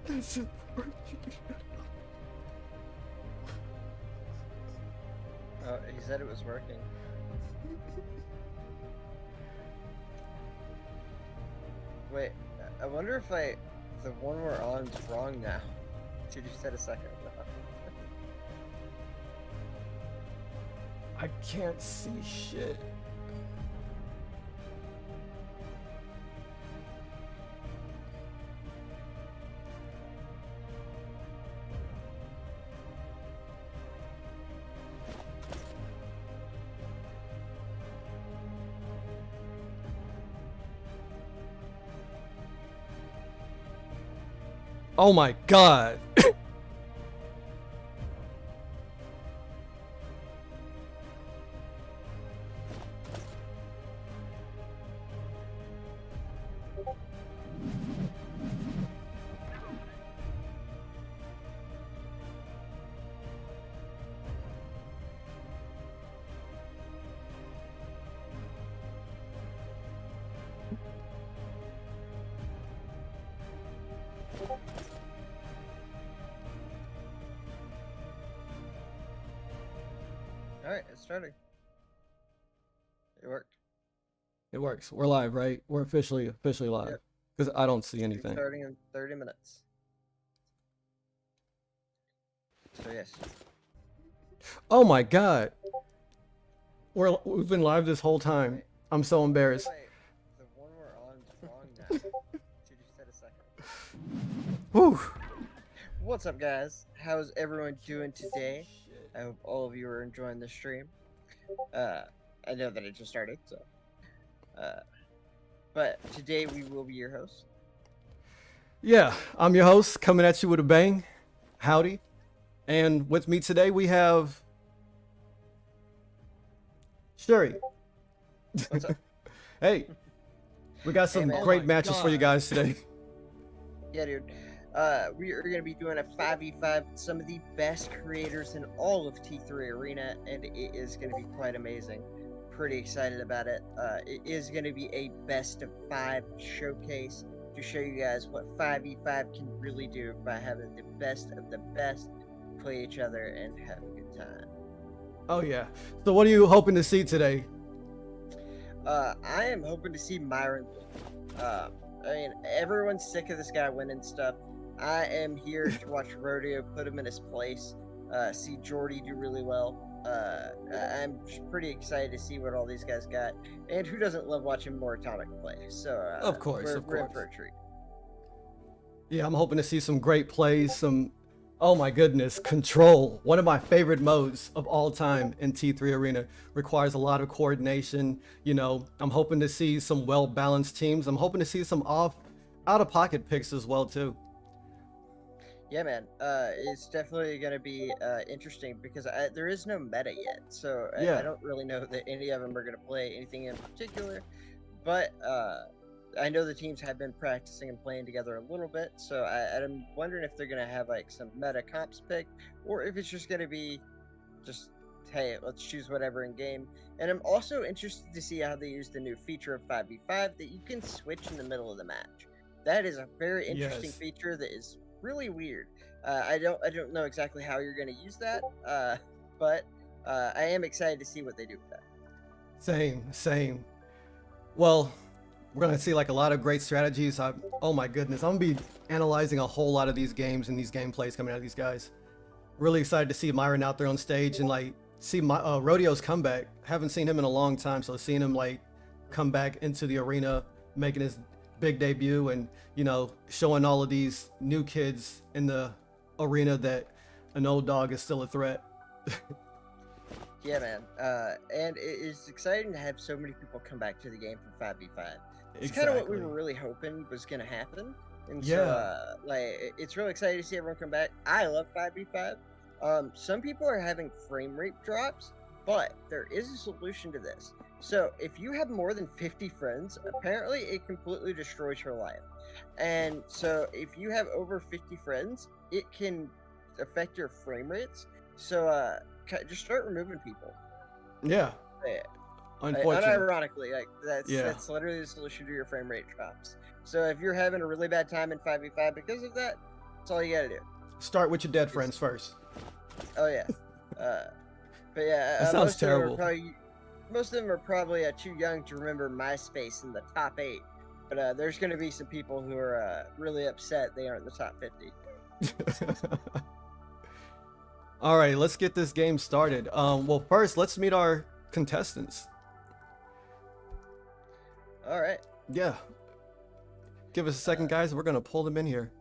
That's it. Oh, he said it was working. Wait, I wonder if the one we're on is wrong now. Should you said a second ago? I can't see shit. Oh my god. Alright, it's starting. It worked. It works. We're live, right? We're officially live. Yep. Because I don't see anything. Starting in 30 minutes. So yes. Oh my god. We've been live this whole time. I'm so embarrassed. Wait, the one we're on is wrong now. Should you said a second? Whew. What's up, guys? How's everyone doing today? I hope all of you are enjoying the stream. I know that it just started, so. But today we will be your hosts. Yeah, I'm your host, coming at you with a bang. Howdy. And with me today we have Shuri. What's up? Hey. We got some man. great Oh my matches for you God. guys today. Yeah, dude. We are going to be doing a 5v5 with some of the best creators in all of T3 Arena, and it is going to be quite amazing. Pretty excited about it. It is going to be a best of 5 showcase to show you guys what 5v5 can really do by having the best of the best play each other and have a good time. Oh yeah. So what are you hoping to see today? I am hoping to see Myron win. I mean, everyone's sick of this guy winning stuff. I am here to watch Rodeo put him in his place, see Jordy do really well. I'm pretty excited to see what all these guys got, and who doesn't love watching more Atomic play? So Of course, we're in for a treat. Yeah, I'm hoping to see some great plays, oh my goodness, Control. One of my favorite modes of all time in T3 Arena. Requires a lot of coordination. You know, I'm hoping to see some well-balanced teams. I'm hoping to see some out-of-pocket picks as well too. Yeah, man. It's definitely going to be interesting because there is no meta yet, so Yeah. I don't really know that any of them are going to play anything in particular. But I know the teams have been practicing and playing together a little bit, so I'm wondering if they're going to have like some meta comps picked, or if it's just going to be just, hey, let's choose whatever in game. And I'm also interested to see how they use the new feature of 5v5 that you can switch in the middle of the match. That is a very interesting Yes. feature that is really weird. I don't know exactly how you're going to use that, but I am excited to see what they do with that. Same. Well, we're gonna see like a lot of great strategies. Oh my goodness, I'm gonna be analyzing a whole lot of these games and these gameplays coming out of these guys. Really excited to see Myron out there on stage and like see my Rodeo's comeback. Haven't seen him in a long time, so seeing him like come back into the arena, making his big debut, and you know, showing all of these new kids in the arena that an old dog is still a threat. Yeah, man. And it is exciting to have so many people come back to the game from 5v5. It's kind of what we were really hoping was going to happen. And so, like, it's really exciting to see everyone come back. I love 5v5. Some people are having frame rate drops, but there is a solution to this. So, if you have more than 50 friends, apparently it completely destroys your life. And so, if you have over 50 friends, it can affect your frame rates. So, just start removing people. Yeah. Unfortunately. Unironically, like that's literally the solution to your frame rate drops. So if you're having a really bad time in 5v5 because of that, that's all you gotta do. Start with your dead friends first. Oh yeah. But yeah, that sounds terrible. Most of them are probably too young to remember MySpace in the top 8. But there's going to be some people who are really upset they aren't in the top 50. All right, let's get this game started. Well, first, let's meet our contestants. All right. Yeah. Give us a second, guys. We're going to pull them in here.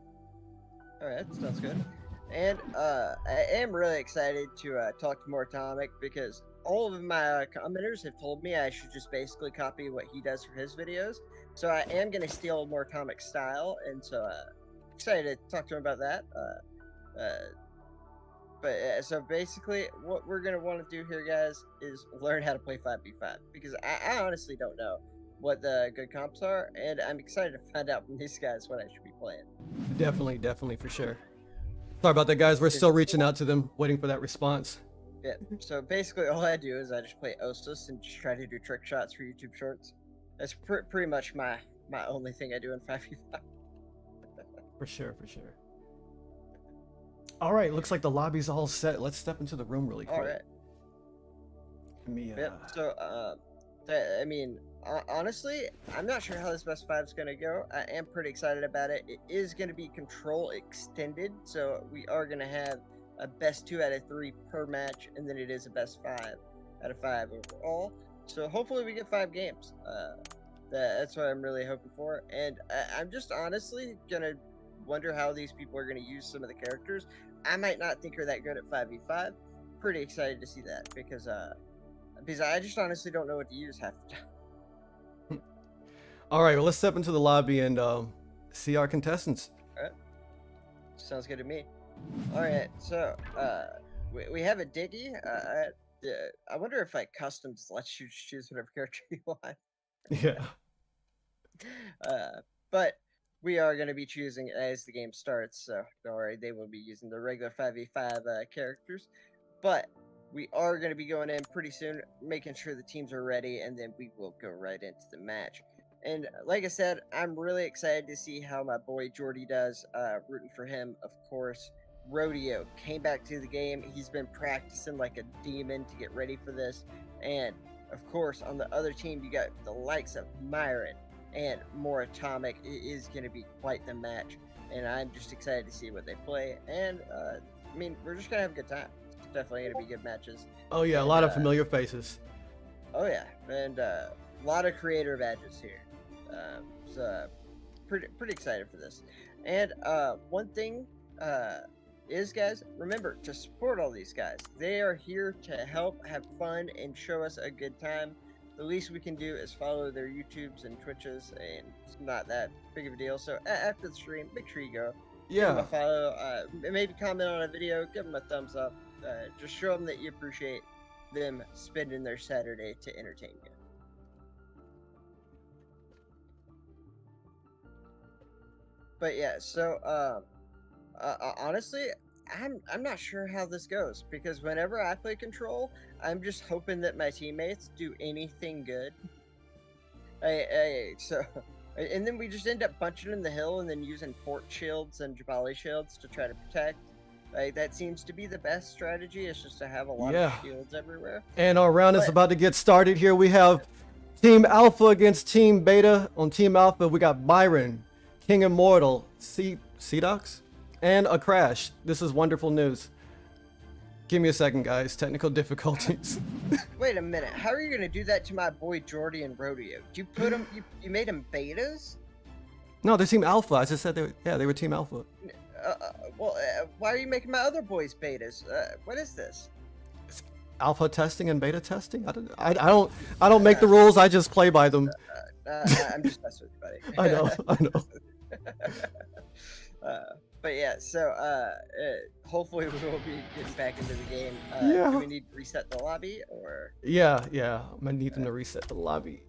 All right, that sounds good. And I am really excited to talk to more Atomic because all of my commenters have told me I should just basically copy what he does for his videos. So I am going to steal more Atomic style, and so excited to talk to him about that. So basically, what we're going to want to do here, guys, is learn how to play 5v5 because I honestly don't know what the good comps are, and I'm excited to find out from these guys what I should be playing. Definitely, for sure. Sorry about that, guys. We're still reaching out to them, waiting for that response. Yeah, so basically all I do is I just play Ostis and just try to do trick shots for YouTube Shorts. That's pretty much my only thing I do in 5v5. For sure. All right, looks like the lobby's all set. Let's step into the room really quick. All right. Yep. So, I mean, honestly, I'm not sure how this best 5 is going to go. I am pretty excited about it. It is going to be control extended, so we are going to have a best 2 out of 3 per match, and then it is a best 5 out of 5 overall. So hopefully we get 5 games. That's what I'm really hoping for. And I'm just honestly going to wonder how these people are going to use some of the characters. I might not think are that good at 5v5. Pretty excited to see that because I just honestly don't know what to use half the time. All right, well, let's step into the lobby and see our contestants. All right. Sounds good to me. All right, so we have a Diggy. I wonder if like customs lets you choose whatever character you want. Yeah. But we are going to be choosing as the game starts, so don't worry, they will be using the regular 5v5 characters. But we are going to be going in pretty soon, making sure the teams are ready, and then we will go right into the match. And like I said, I'm really excited to see how my boy Jordy does. Rooting for him, of course. Rodeo came back to the game. He's been practicing like a demon to get ready for this. And of course, on the other team, you got the likes of Myron and more Atomic. It is going to be quite the match. And I'm just excited to see what they play. And I mean, we're just going to have a good time. It's definitely going to be good matches. Oh, yeah, a lot of familiar faces. Oh, yeah. And a lot of creator badges here. So pretty excited for this. And one thing is, guys, remember to support all these guys. They are here to help, have fun, and show us a good time. The least we can do is follow their YouTubes and Twitches, and it's not that big of a deal. So after the stream, make sure you go. Yeah. Give them a follow. Maybe comment on a video. Give them a thumbs up. Just show them that you appreciate them spending their Saturday to entertain you. But yeah, so honestly, I'm not sure how this goes because whenever I play control, I'm just hoping that my teammates do anything good. And then we just end up bunching in the hill and then using fort shields and Jabali shields to try to protect. Like that seems to be the best strategy. Is just to have a lot of shields everywhere. And our round is about to get started here. We have Team Alpha against Team Beta. On Team Alpha, we got Byron, King Immortal, Seedox, and a Crash. This is wonderful news. Give me a second, guys. Technical difficulties. Wait a minute. How are you gonna do that to my boy Jordy and Rodeo? You put them. You made them betas? No, they're Team Alpha. I just said they were Team Alpha. Why are you making my other boys betas? What is this? It's alpha testing and beta testing. I don't make the rules. I just play by them. I'm just messing with you, buddy. I know. But yeah, so hopefully we will be getting back into the game. Yeah. Do we need to reset the lobby or? Yeah. I'm gonna need them to reset the lobby.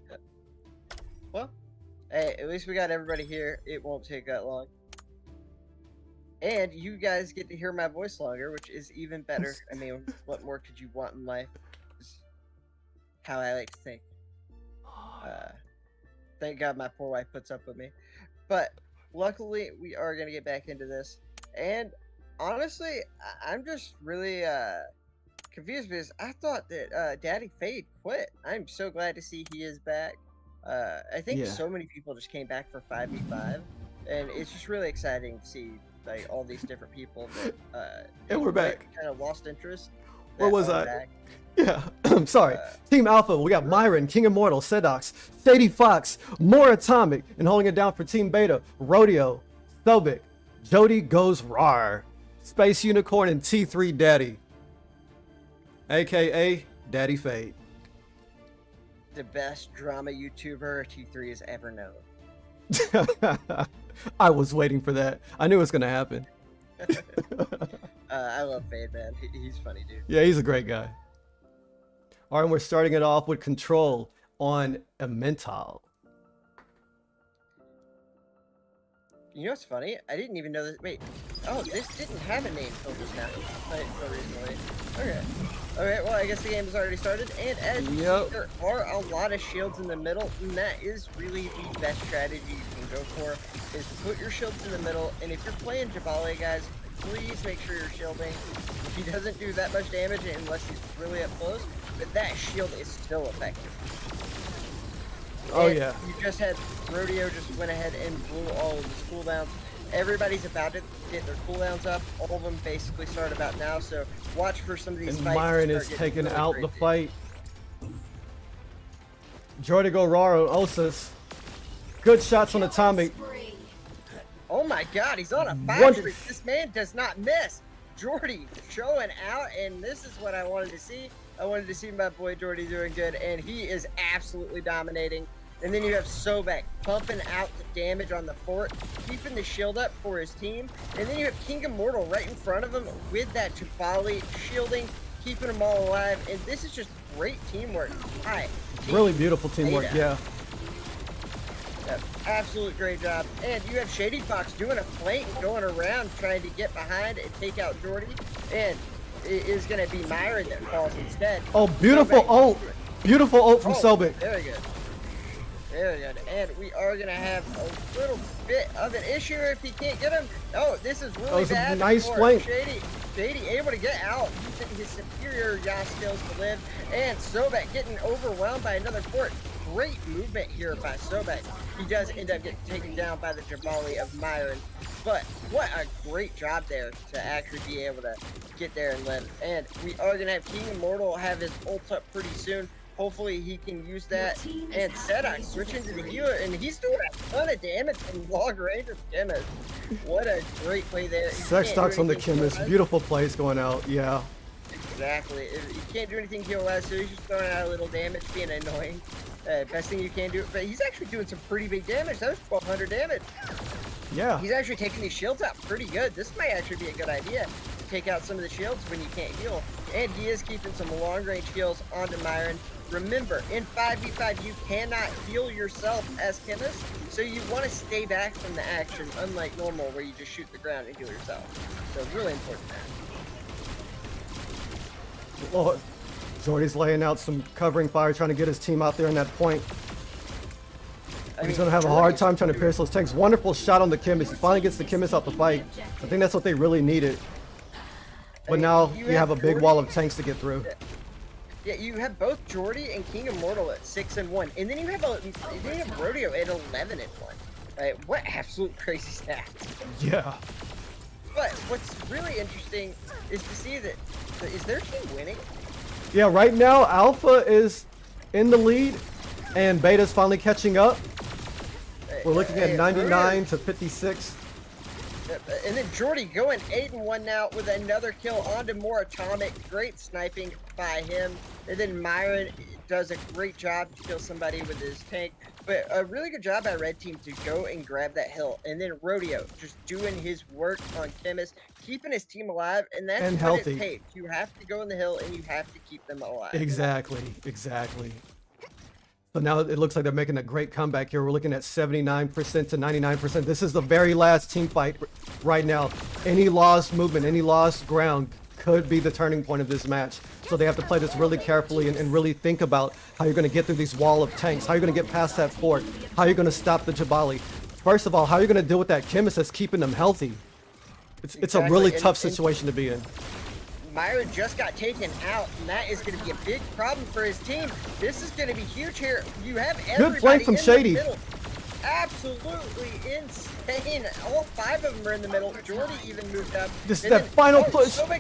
Well, hey, at least we got everybody here. It won't take that long. And you guys get to hear my voice longer, which is even better. I mean, what more could you want in life? Is how I like to think. Uh, thank God my poor wife puts up with me. But luckily, we are going to get back into this. And honestly, I'm just really confused because I thought that Daddy Fade quit. I'm so glad to see he is back. I think Yeah. so many people just came back for 5v5, and it's just really exciting to see like all these different people that And we're back. kind of lost interest. Where was I? Back. Yeah, I'm sorry. Team Alpha, we got Myron, King Immortal, Sedox, Shady Fox, More Atomic, and holding it down for Team Beta, Rodeo, Thobic, Jody Goes Rar, Space Unicorn, and T3 Daddy, aka Daddy Fade. The best drama YouTuber T3 has ever known. I was waiting for that. I knew it was gonna happen. I love Fade, man. He's funny, dude. Yeah, he's a great guy. All right, and we're starting it off with Control on Emmental. You know what's funny? I didn't even know that. Wait. Oh, this didn't have a name till just now. Until recently. Okay. Okay, well, I guess the game has already started. And as you see, there are a lot of shields in the middle. And that is really the best strategy you can go for, is put your shields in the middle. And if you're playing Jabali, guys, please make sure you're shielding. He doesn't do that much damage unless he's really up close. But that shield is still effective. Oh, and yeah. You just had Rodeo just went ahead and blew all of his cooldowns. Everybody's about to get their cooldowns up. All of them basically start about now, so watch for some of these fights. And Myron is taking out the fight. Jordy Goraro, Osas. Good shots on Atomic. Oh my god, he's on a 5 streak. This man does not miss. Jordy showing out, and this is what I wanted to see. I wanted to see my boy Jordy doing good, and he is absolutely dominating. And then you have Sobek pumping out the damage on the fort, keeping the shield up for his team. And then you have King Immortal right in front of him with that Jabali shielding, keeping them all alive. And this is just great teamwork. Hi. Really beautiful teamwork, yeah. Yep, absolute great job. And you have Shady Fox doing a flank, going around, trying to get behind and take out Jordy. And it is going to be Myron that falls instead. Oh, beautiful ult. Beautiful ult from Sobek. Very good. Very good. And we are going to have a little bit of an issue if he can't get him. Oh, this is really bad. A nice flank. Shady able to get out, using his superior Yas skills to live. And Sobek getting overwhelmed by another fort. Great movement here by Sobek. He does end up getting taken down by the Jabali of Myron. But what a great job there to actually be able to get there and live. And we are going to have King Immortal have his ult up pretty soon. Hopefully he can use that. And Sedox switching to the healer, and he's doing a ton of damage from long range of Chemist. What a great play there. Sedox on the Chemist. Beautiful plays going out, yeah. Exactly. He can't do anything heal-wise, so he's just throwing out a little damage, being annoying. Best thing you can do, but he's actually doing some pretty big damage. That was 1,200 damage. Yeah. He's actually taking these shields out pretty good. This might actually be a good idea to take out some of the shields when you can't heal. And he is keeping some long-range heals onto Myron. Remember, in 5v5, you cannot heal yourself as Chemist, so you want to stay back from the action, unlike normal where you just shoot the ground and heal yourself. So really important that. Lord. Jordy's laying out some covering fire, trying to get his team out there in that point. He's going to have a hard time trying to pierce those tanks. Wonderful shot on the Chemist. He finally gets the Chemist out the fight. I think that's what they really needed. But now you have a big wall of tanks to get through. Yeah, you have both Jordy and King Immortal at 6 and 1, and then you have Rodeo at 11 and 1. Right? What absolute crazy stats! Yeah. But what's really interesting is to see that is their team winning? Yeah, right now Alpha is in the lead, and Beta's finally catching up. We're looking at 99 to 56. And then Jordy going 8 and 1 now with another kill onto More Atomic. Great sniping by him. And then Myron does a great job to kill somebody with his tank. But a really good job by Red Team to go and grab that hill. And then Rodeo just doing his work on Chemist, keeping his team alive. And that's what healthy. It takes. You have to go in the hill and you have to keep them alive. Exactly, exactly. So now it looks like they're making a great comeback here. We're looking at 79% to 99%. This is the very last team fight right now. Any lost movement, any lost ground could be the turning point of this match. So they have to play this really carefully and really think about how you're going to get through these wall of tanks, how you're going to get past that fort, how you're going to stop the Jabali. First of all, how you're going to deal with that chemist that's keeping them healthy. It's a really tough situation to be in. Myron just got taken out, and that is going to be a big problem for his team. This is going to be huge here. You have everybody good flank from in Shady. The middle. Absolutely insane. All 5 of them are in the middle. Jordy even moved up. This is that final push. Okay.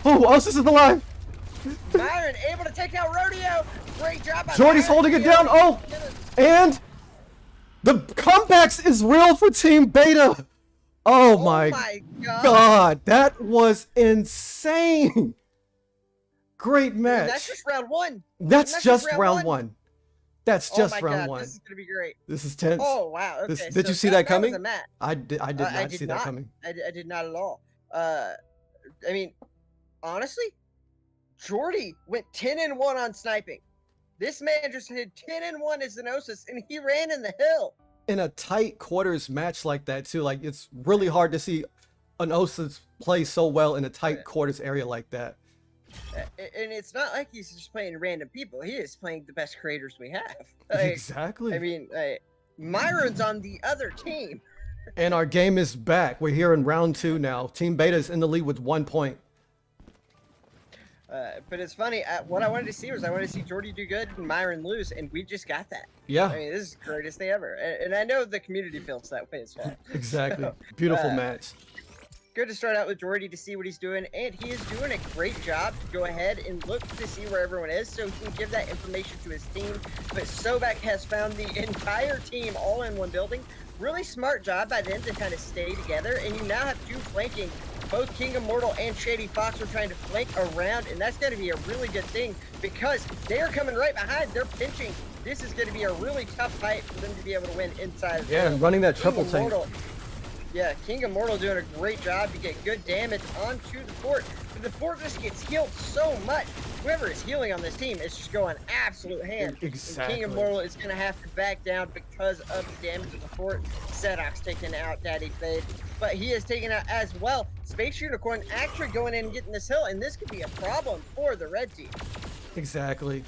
Oh, Osis is alive. Myron able to take out Rodeo. Great job by Jordy's Myron. holding it down. Oh, and the comebacks is real for Team Beta. Oh my God, that was insane. Great match. And that's just round 1. That's just round one. That's just round 1. This is gonna be great. This is tense. Oh wow. Okay. Did you see that coming? I did not see that coming. I did not at all. I mean, honestly, Jordy went 10-1 on sniping. This man just hit 10-1 as Zenosis, and he ran in the hill. In a tight quarters match like that too, like it's really hard to see an Osis play so well in a tight quarters area like that. And it's not like he's just playing random people. He is playing the best creators we have. Like, exactly. I mean, Myron's on the other team. And our game is back. We're here in round 2 now. Team Beta is in the lead with 1 point. But it's funny. What I wanted to see was I wanted to see Jordy do good and Myron lose, and we just got that. Yeah. I mean, this is the greatest thing ever. And I know the community feels that way as well. Exactly. Beautiful match. Good to start out with Jordy to see what he's doing, and he is doing a great job to go ahead and look to see where everyone is so he can give that information to his team. But Sobek has found the entire team all in one building. Really smart job by them to kind of stay together, and you now have 2 flanking. Both King Immortal and Shady Fox are trying to flank around, and that's going to be a really good thing because they are coming right behind. They're pinching. This is going to be a really tough fight for them to be able to win inside. Yeah, and running that triple tank. Yeah, King Immortal doing a great job to get good damage onto the fort. But the fort just gets healed so much. Whoever is healing on this team is just going absolute ham. Exactly. And King Immortal is going to have to back down because of the damage of the fort. Sedox taking out Daddy Fade. But he is taking out as well Space Unicorn actually going in and getting this hill. And this could be a problem for the red team. Exactly.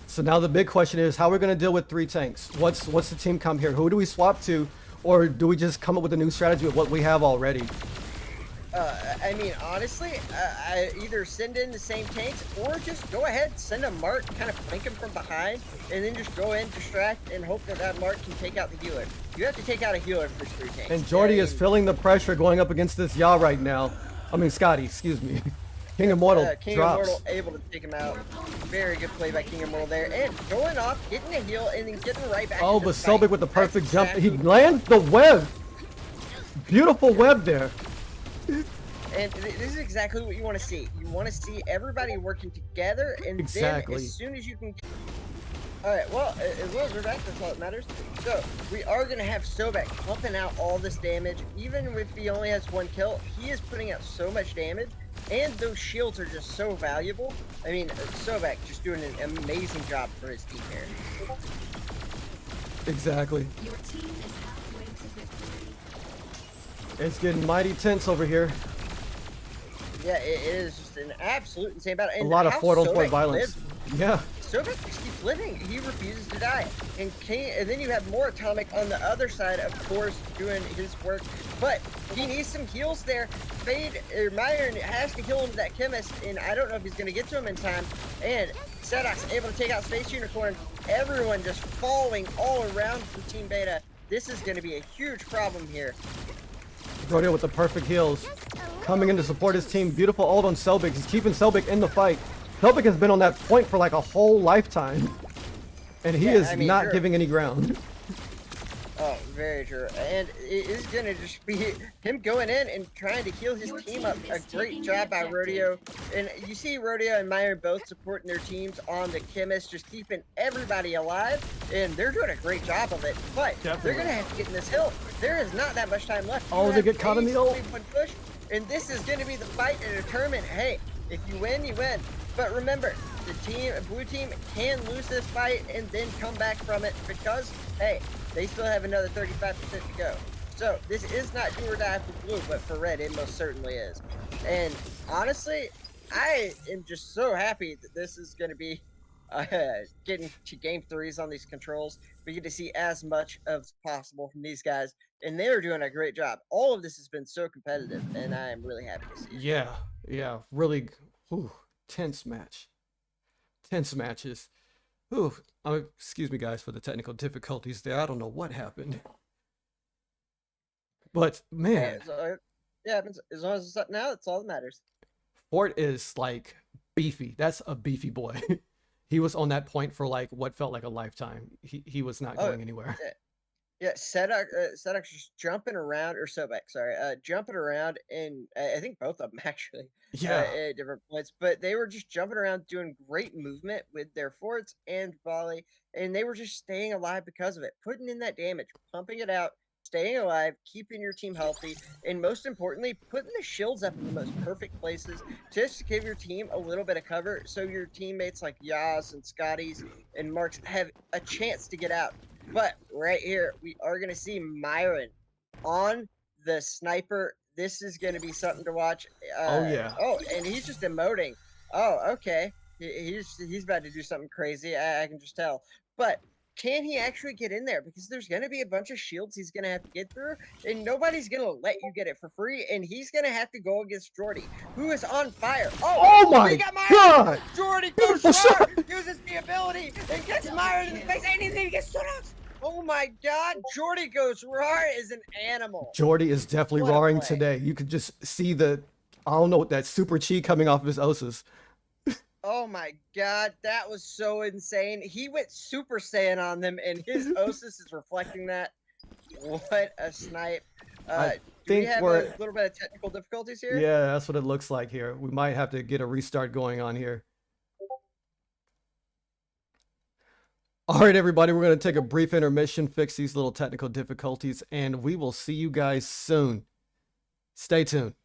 So now the big question is how we're going to deal with 3 tanks. What's the team come here? Who do we swap to? Or do we just come up with a new strategy with what we have already? I mean, honestly, I either send in the same tanks or just go ahead, send a Mark, kind of flank him from behind, and then just go in, distract, and hope that that Mark can take out the healer. You have to take out a healer for 3 tanks. And Jordy is feeling the pressure going up against this Yaw right now. I mean, Scotty, excuse me. King Immortal King drops. Immortal able to take him out. Very good play by King Immortal there. And going off, getting a heal, and then getting right back. Oh, but Sobek with the perfect jump. He lands the web. Beautiful web there. And this is exactly what you want to see. You want to see everybody working together, and then as soon as you can... Alright, well, as long as we're back, that's all that matters. So, we are going to have Sobek pumping out all this damage. Even if he only has 1 kill, he is putting out so much damage. And those shields are just so valuable. I mean, Sobek just doing an amazing job for his team here. Exactly. Your team is halfway to victory. It's getting mighty tense over here. Yeah, it is just an absolute insane battle. And a lot of fort-on-fort violence. Yeah. Sobek just keeps living. He refuses to die. And then you have more Atomic on the other side, of course, doing his work. But he needs some heals there. Myron has to heal him with that Chemist, and I don't know if he's going to get to him in time. And Sedox able to take out Space Unicorn. Everyone just falling all around from Team Beta. This is going to be a huge problem here. Jordy with the perfect heals. Coming in to support his team. Beautiful ult on Sobek. He's keeping Sobek in the fight. Sobek has been on that point for like a whole lifetime. And he is not giving any ground. Oh, very true. And it is going to just be him going in and trying to heal his team up. A great job by Rodeo. And you see Rodeo and Myron both supporting their teams on the Chemist, just keeping everybody alive. And they're doing a great job of it. But they're going to have to get in this hill. There is not that much time left. Oh, they get caught in the ult. Push, and this is going to be the fight to determine, hey, if you win, you win. But remember, the blue team can lose this fight and then come back from it because, hey, they still have another 35% to go. So this is not do or die for blue, but for red, it most certainly is. And honestly, I am just so happy that this is going to be uh, getting to game threes on these controls. We get to see as much as possible from these guys, and they are doing a great job. All of this has been so competitive, and I am really happy to see it. Yeah, yeah, really, whew, tense match, tense matches. Ooh, excuse me, guys, for the technical difficulties there. I don't know what happened, but Hey, man, so, yeah, as long as it's up now, that's all that matters. Fort is like beefy. That's a beefy boy. He was on that point for like what felt like a lifetime. He was not Oh, going anywhere. yeah. Yeah, Sedok just jumping around, or Sobek, sorry, jumping around in, I think both of them actually, Yeah, at different points, but they were just jumping around doing great movement with their forts and volley, and they were just staying alive because of it, putting in that damage, pumping it out, staying alive, keeping your team healthy, and most importantly, putting the shields up in the most perfect places just to give your team a little bit of cover so your teammates like Yas and Scotties and Marks have a chance to get out. But right here, we are going to see Myron on the sniper. This is going to be something to watch. oh yeah. Oh, and he's just emoting. Oh, okay. He's about to do something crazy. I can just tell. But can he actually get in there? Because there's going to be a bunch of shields he's going to have to get through, and nobody's going to let you get it for free. And he's going to have to go against Jordy, who is on fire. Oh, Oh we my got Myron! god! Jordy goes Beautiful shot! raw, uses the ability, and gets Myron in the face, and he gets stood out. Oh my god, Jordy goes raw is an animal. Jordy is definitely What a roaring play. today. You could just see the, I don't know, that super chi coming off of his Osus. Oh my god, that was so insane. He went Super Saiyan on them, and his Osis is reflecting that. What a snipe. I Do we think have we're, a little bit of technical difficulties here? yeah, that's what it looks like here. We might have to get a restart going on here. All right, everybody, we're going to take a brief intermission, fix these little technical difficulties, and we will see you guys soon. Stay tuned.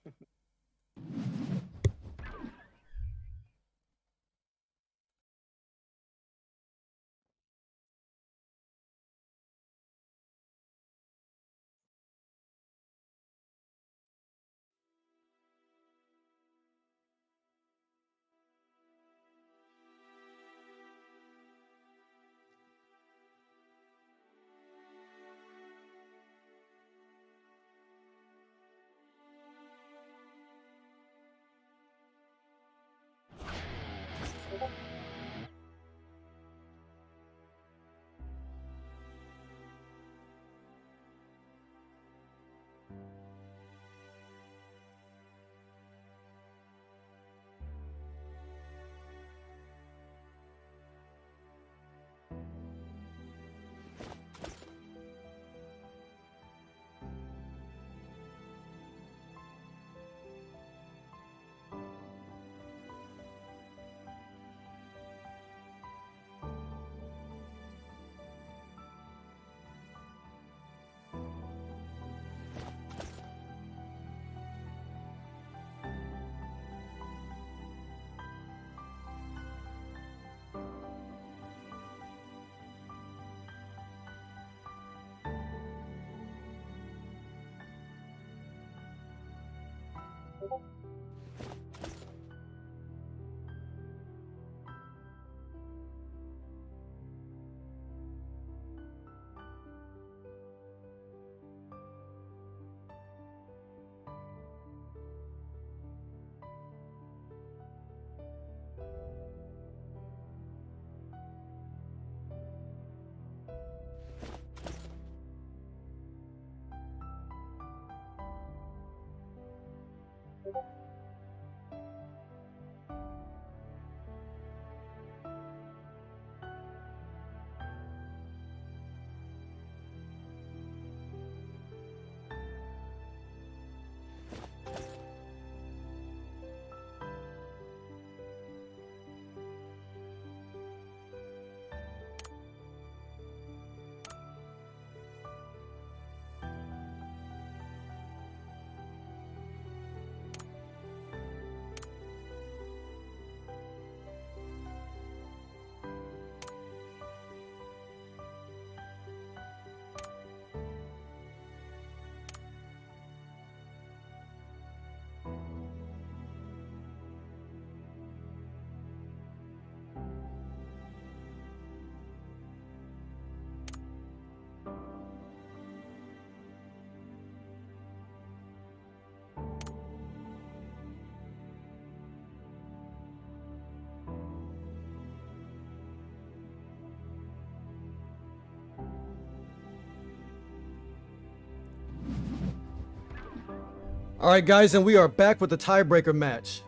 All right, guys, and we are back with the tiebreaker match.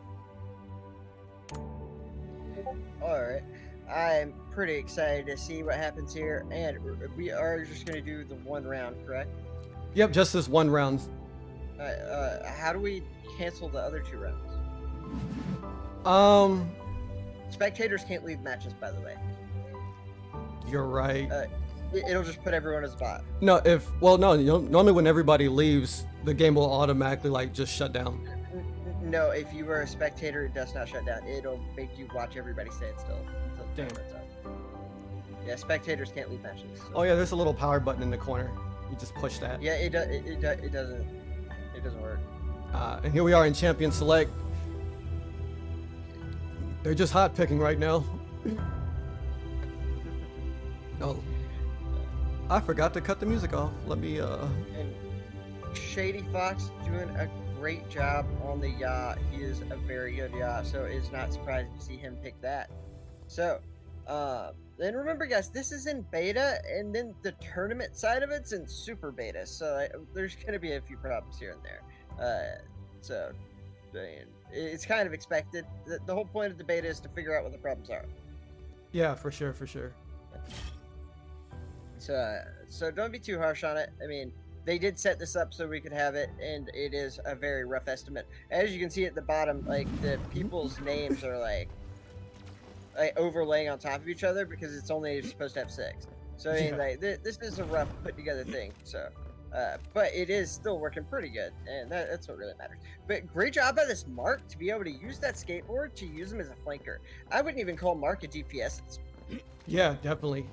All right. I'm pretty excited to see what happens here, and we are just going to do the one round, correct? Yep, just this one round. How do we cancel the other 2 rounds? Spectators can't leave matches, by the way. You're right. It'll just put everyone as a bot. No, normally when everybody leaves, the game will automatically like just shut down. No, if you are a spectator, it does not shut down. It'll make you watch everybody stand still until the time runs out. Yeah, spectators can't leave matches. So. Oh yeah, there's a little power button in the corner. You just push that. Yeah, it doesn't work. And here we are in Champion Select. They're just hot picking right now. Oh, I forgot to cut the music off. Let me. And Shady Fox doing a great job on the yacht. He is a very good yacht, so it's not surprising to see him pick that. So, and remember, guys, this is in beta, and then the tournament side of it's in super beta. So there's going to be a few problems here and there. So, I mean, it's kind of expected. The whole point of the beta is to figure out what the problems are. Yeah, for sure, for sure. So don't be too harsh on it. I mean, they did set this up so we could have it, and it is a very rough estimate. As you can see at the bottom, like the people's names are like overlaying on top of each other because it's only supposed to have 6. So I mean, like this is a rough put together thing. So, but it is still working pretty good, and that's what really matters. But great job by this Mark to be able to use that skateboard to use him as a flanker. I wouldn't even call Mark a DPS. Yeah, definitely.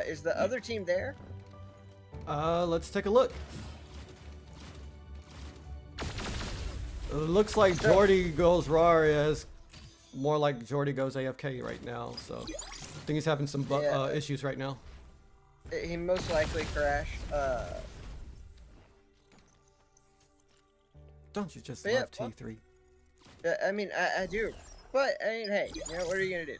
Is the other team there? Let's take a look. It looks like Jordy goes RAR is more like Jordy goes AFK right now, so I think he's having some issues right now. He most likely crashed. Don't you just love T3? I mean, I do, but I mean, hey, you know, what are you gonna do?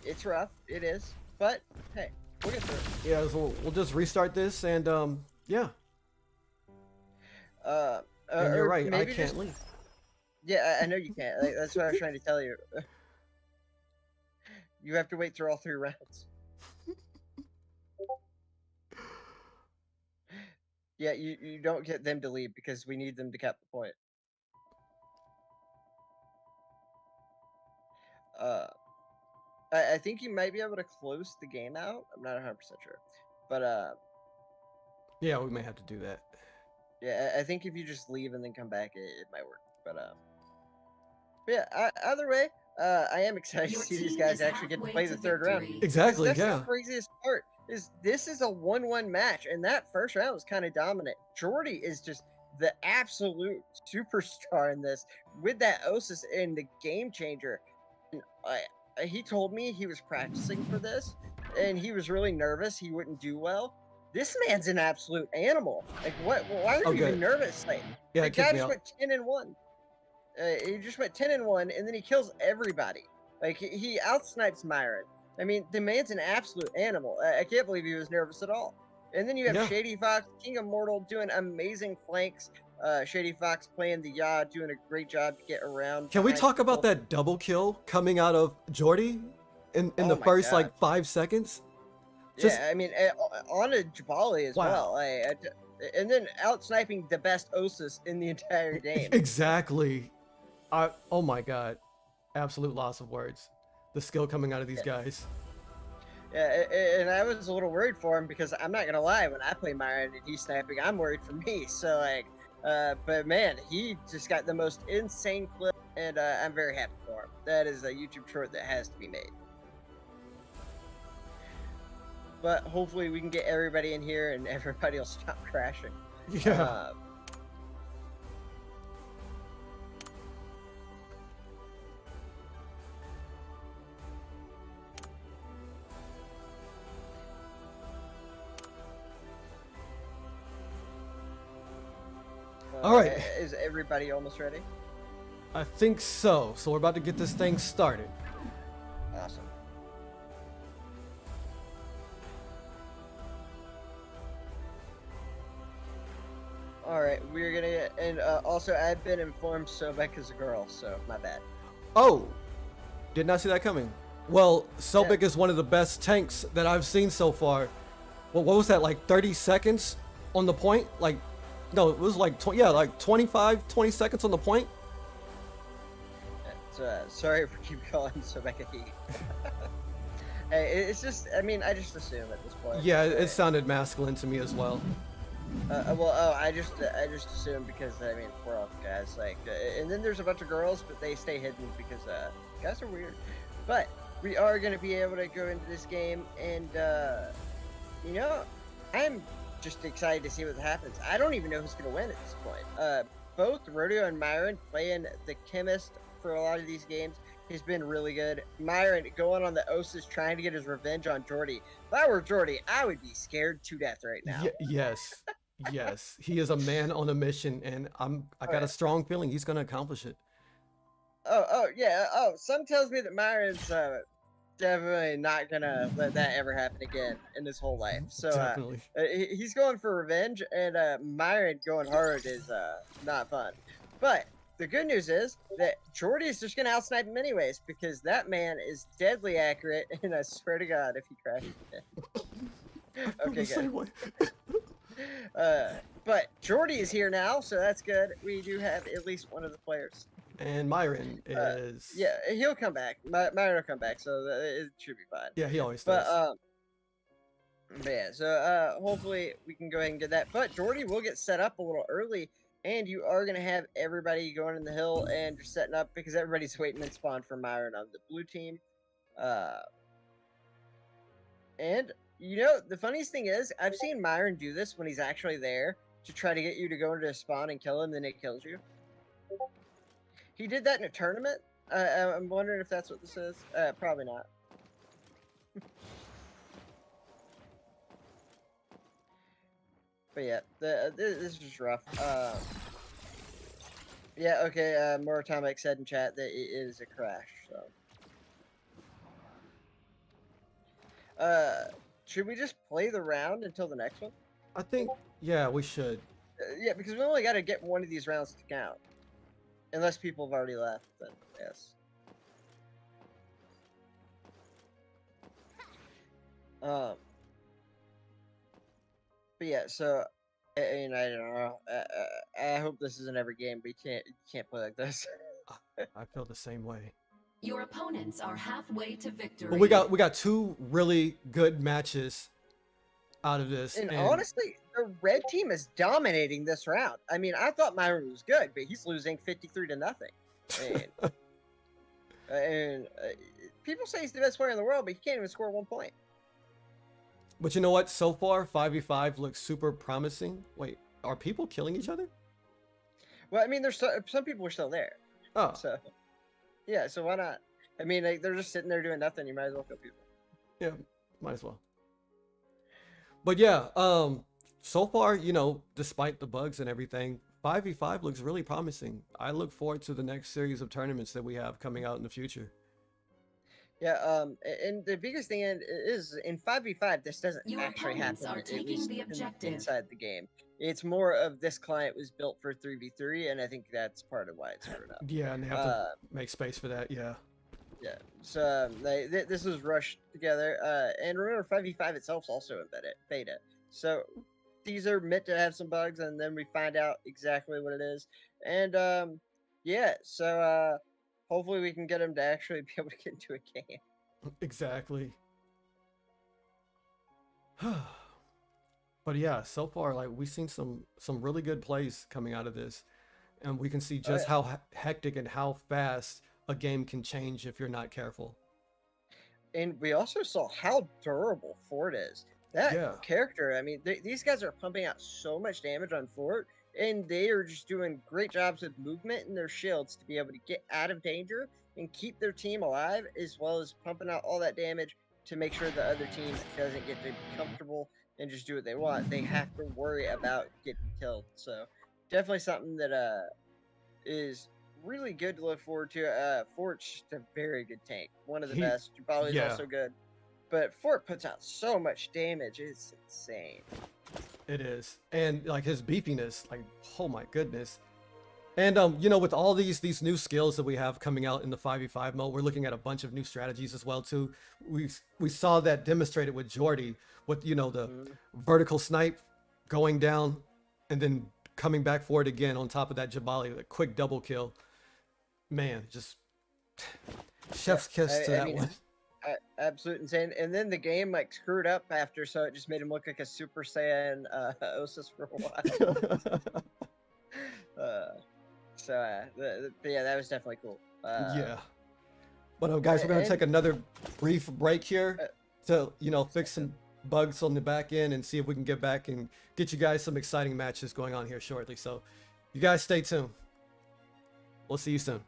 It's rough. It is, but hey, we'll get through it. Yeah, so we'll just restart this, and yeah. And you're right, I can't leave. Yeah, I know you can't. Like, that's what I was trying to tell you. You have to wait through all 3 rounds. Yeah, you don't get them to leave because we need them to cap the point. I think you might be able to close the game out. I'm not 100% sure, but yeah, we may have to do that. Yeah, I think if you just leave and then come back, it might work. But yeah, either way, I am excited to see these guys actually get to play the 3rd round. Exactly, that's yeah. The craziest part is this is a 1-1 match, and that first round was kind of dominant. Jordy is just the absolute superstar in this with that Osis and the game changer. And he told me he was practicing for this, and he was really nervous he wouldn't do well. This man's an absolute animal. Like, what? Why are you even nervous? Like, yeah, the guy just went 10-1. He just went 10-1, and then he kills everybody. Like, he outsnipes Myron. I mean, the man's an absolute animal. I can't believe he was nervous at all. And then you have Shady Fox, King Immortal, doing amazing flanks. Shady Fox playing the Ya, doing a great job to get around. Can we talk about that double kill coming out of Jordy in the first like 5 seconds? Yeah, I mean, on a Jabali as well. And then out sniping the best Osis in the entire game. Exactly. Oh my god. Absolute loss of words. The skill coming out of these guys. Yeah, and I was a little worried for him because I'm not gonna lie, when I play Myron and he's sniping, I'm worried for me. So like, but man, he just got the most insane clip, and I'm very happy for him. That is a YouTube short that has to be made. But hopefully we can get everybody in here and everybody will stop crashing. Yeah. All right. Is everybody almost ready? I think so. So we're about to get this thing started. Awesome. All right, we're gonna get, and also I've been informed Sobek is a girl, so my bad. Oh, did not see that coming. Well, Yeah. Selbig is one of the best tanks that I've seen so far. Well, what was that, like 30 seconds on the point? Like, no, it was like, like 25, 20 seconds on the point. So, sorry for keep calling Sobek a he. Hey, it's just, I mean, I just assume at this point. Yeah, it sounded masculine to me as well. I just assume because I mean we're all guys, like, and then there's a bunch of girls, but they stay hidden because guys are weird. But we are gonna be able to go into this game, and you know, I'm just excited to see what happens. I don't even know who's gonna win at this point. Both Rodeo and Myron playing the chemist for a lot of these games has been really good. Myron going on the Osis trying to get his revenge on Jordy. If I were Jordy, I would be scared to death right now. Yes, yes, he is a man on a mission, and I got a strong feeling he's gonna accomplish it. Yeah. Some tells me that Myron's definitely not gonna let that ever happen again in his whole life. So Definitely. he's going for revenge, and Myron going hard is not fun. But the good news is that Jordy is just gonna outsnipe him anyways, because that man is deadly accurate, and I swear to God, if he crashes again. Okay, good. But Jordy is here now, so that's good. We do have at least one of the players. And Myron is. Yeah, he'll come back. Myron will come back, so it should be fine. Yeah, he always does. But yeah, so hopefully we can go ahead and get that. But Jordy will get set up a little early, and you are gonna have everybody going in the hill and just setting up because everybody's waiting in spawn for Myron on the blue team. And you know the funniest thing is I've seen Myron do this when he's actually there to try to get you to go into a spawn and kill him, then it kills you. He did that in a tournament. I'm wondering if that's what this is. Probably not. But yeah, this is rough. Yeah, okay. Moratomic said in chat that it is a crash. So, should we just play the round until the next one? I think, yeah, we should. Yeah, because we only got to get one of these rounds to count. Unless people have already left, then yes. But yeah, so I don't know. I hope this isn't every game, but you can't play like this. I feel the same way. Your opponents are halfway to victory. But we got two really good matches out of this. And honestly, the red team is dominating this round. I mean, I thought Myron was good, but he's losing 53-0. And people say he's the best player in the world, but he can't even score 1 point. But you know what? So far, 5v5 looks super promising. Wait, are people killing each other? Well, I mean, there's some people are still there. Oh. So, yeah, so why not? I mean, like, they're just sitting there doing nothing. You might as well kill people. Yeah, might as well. But yeah, so far, you know, despite the bugs and everything, 5v5 looks really promising. I look forward to the next series of tournaments that we have coming out in the future. Yeah, and the biggest thing is in 5v5, this doesn't actually happen, at least inside the game. It's more of this client was built for 3v3, and I think that's part of why it's screwed up. Yeah, and they have to make space for that, yeah. Yeah, so this was rushed together, and remember 5v5 itself is also embedded beta. So these are meant to have some bugs, and then we find out exactly what it is. And yeah, so hopefully we can get them to actually be able to get into a game. Exactly. But yeah, so far, like, we've seen some really good plays coming out of this, and we can see just how hectic and how fast a game can change if you're not careful. And we also saw how durable Fort is. That character, I mean, these guys are pumping out so much damage on Fort, and they are just doing great jobs with movement and their shields to be able to get out of danger and keep their team alive, as well as pumping out all that damage to make sure the other team doesn't get to be comfortable and just do what they want. They have to worry about getting killed. So definitely something that is really good to look forward to. Fort's just a very good tank. One of the best. Jabali's also good. But Fort puts out so much damage. It's insane. It is, and like his beefiness, like oh my goodness. And you know, with all these new skills that we have coming out in the 5v5 mode, we're looking at a bunch of new strategies as well too. We saw that demonstrated with Jordy, with you know the vertical snipe going down, and then coming back for it again on top of that Jabali, a quick double kill. Man, just chef's kiss to that one. Absolute insane. And then the game like screwed up after, so it just made him look like a Super Saiyan Osis for a while. Yeah, that was definitely cool. Yeah. But guys, we're gonna take another brief break here to fix some bugs on the back end and see if we can get back and get you guys some exciting matches going on here shortly. So, you guys stay tuned. We'll see you soon.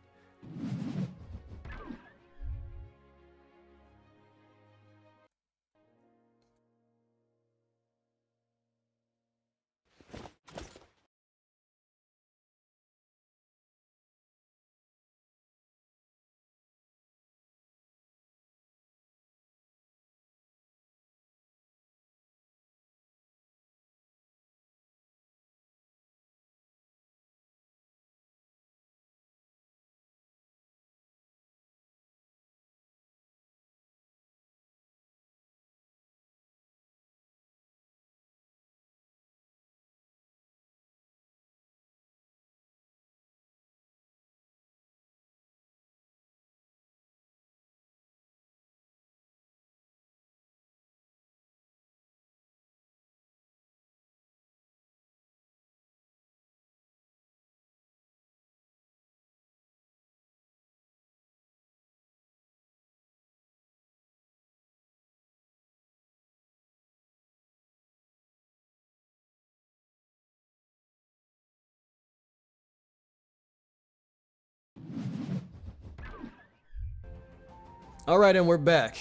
All right, and we're back.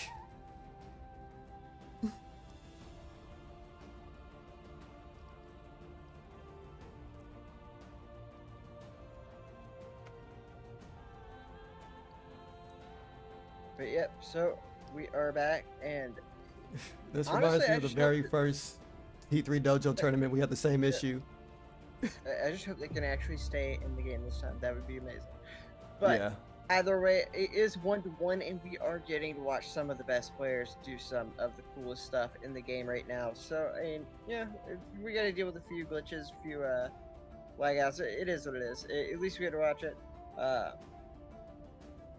But yep, so we are back, and this reminds me of the very first T3 Dojo tournament. We had the same issue. I just hope they can actually stay in the game this time. That would be amazing. But yeah. Either way, it is 1-1, and we are getting to watch some of the best players do some of the coolest stuff in the game right now. So, I mean, yeah, we got to deal with a few glitches, a few lag outs. It is what it is. At least we had to watch it.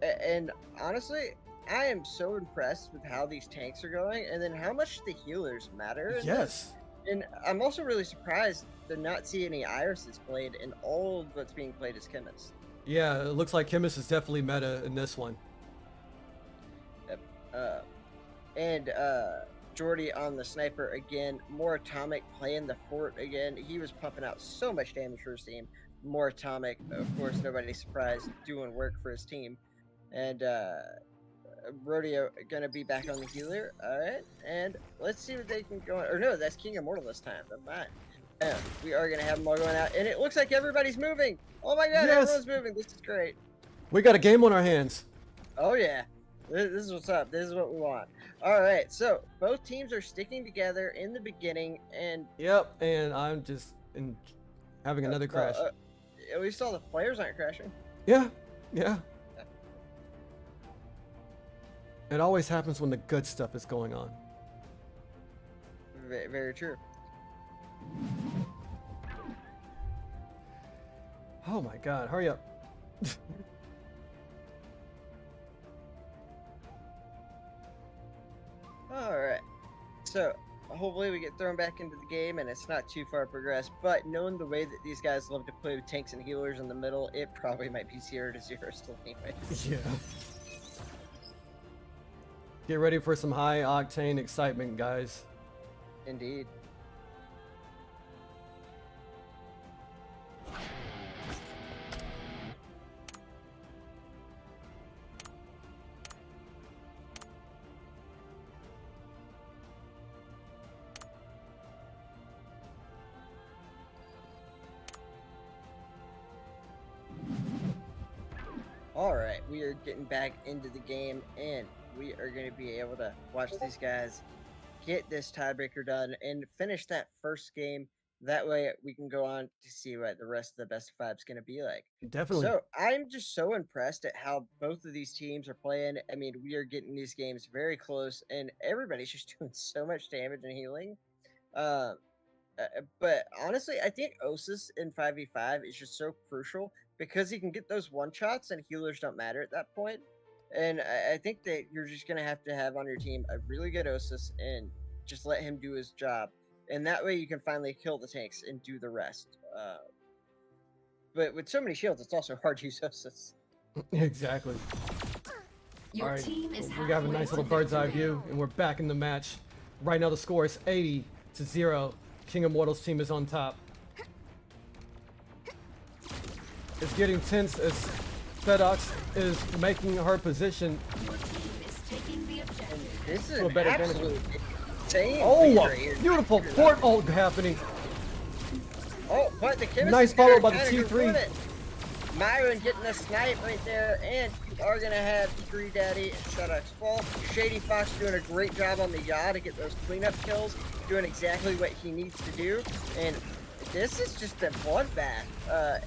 And honestly, I am so impressed with how these tanks are going, and then how much the healers matter. Yes. And I'm also really surprised to not see any Irises played in all of what's being played as Chemist. Yeah, it looks like Chemist is definitely meta in this one. Yep. Jordy on the sniper again. More Atomic playing the fort again. He was pumping out so much damage for his team. More Atomic, of course, nobody's surprised, doing work for his team. And Rodeo gonna be back on the healer. Alright, and let's see what they can go on. Or no, that's King Immortal this time. Never mind. We are gonna have them all going out, and it looks like everybody's moving. Oh my god, yes. Everyone's moving. This is great. We got a game on our hands. Oh yeah, this is what's up. This is what we want. All right, so both teams are sticking together in the beginning, and yep, and I'm just having another crash. At least all the players aren't crashing. Yeah. It always happens when the good stuff is going on. Very, very true. Oh my god, hurry up. Alright, so hopefully we get thrown back into the game and it's not too far progressed, but knowing the way that these guys love to play with tanks and healers in the middle, it probably might be 0-0 still anyway. Yeah. Get ready for some high octane excitement, guys. Indeed. Alright, we are getting back into the game, and we are going to be able to watch these guys get this tiebreaker done and finish that first game. That way we can go on to see what the rest of the best of five is going to be like. Definitely. So I'm just so impressed at how both of these teams are playing. I mean, we are getting these games very close, and everybody's just doing so much damage and healing. Um, but honestly, I think Osis in 5v5 is just so crucial because he can get those one shots and healers don't matter at that point. And I think that you're just going to have on your team a really good Osis and just let him do his job. And that way you can finally kill the tanks and do the rest. But with so many shields, it's also hard to use Osis. Exactly. Your All right, team is we have a halfway nice to little bird's eye victory. view, and we're back in the match. Right now, the score is 80-0. King of Mortals team is on top. It's getting tense as Fedox is making her position. Your team is taking the objective. This is A an better damage. absolute insane Oh, lead a right here. beautiful port ult happening. Oh, but the chemistry Nice follow by the kinda T3. ruined it. Myron getting a snipe right there, and you are going to have Tree Daddy and Shutux fall. Shady Fox doing a great job on the yacht to get those cleanup kills, doing exactly what he needs to do. And this is just a bloodbath.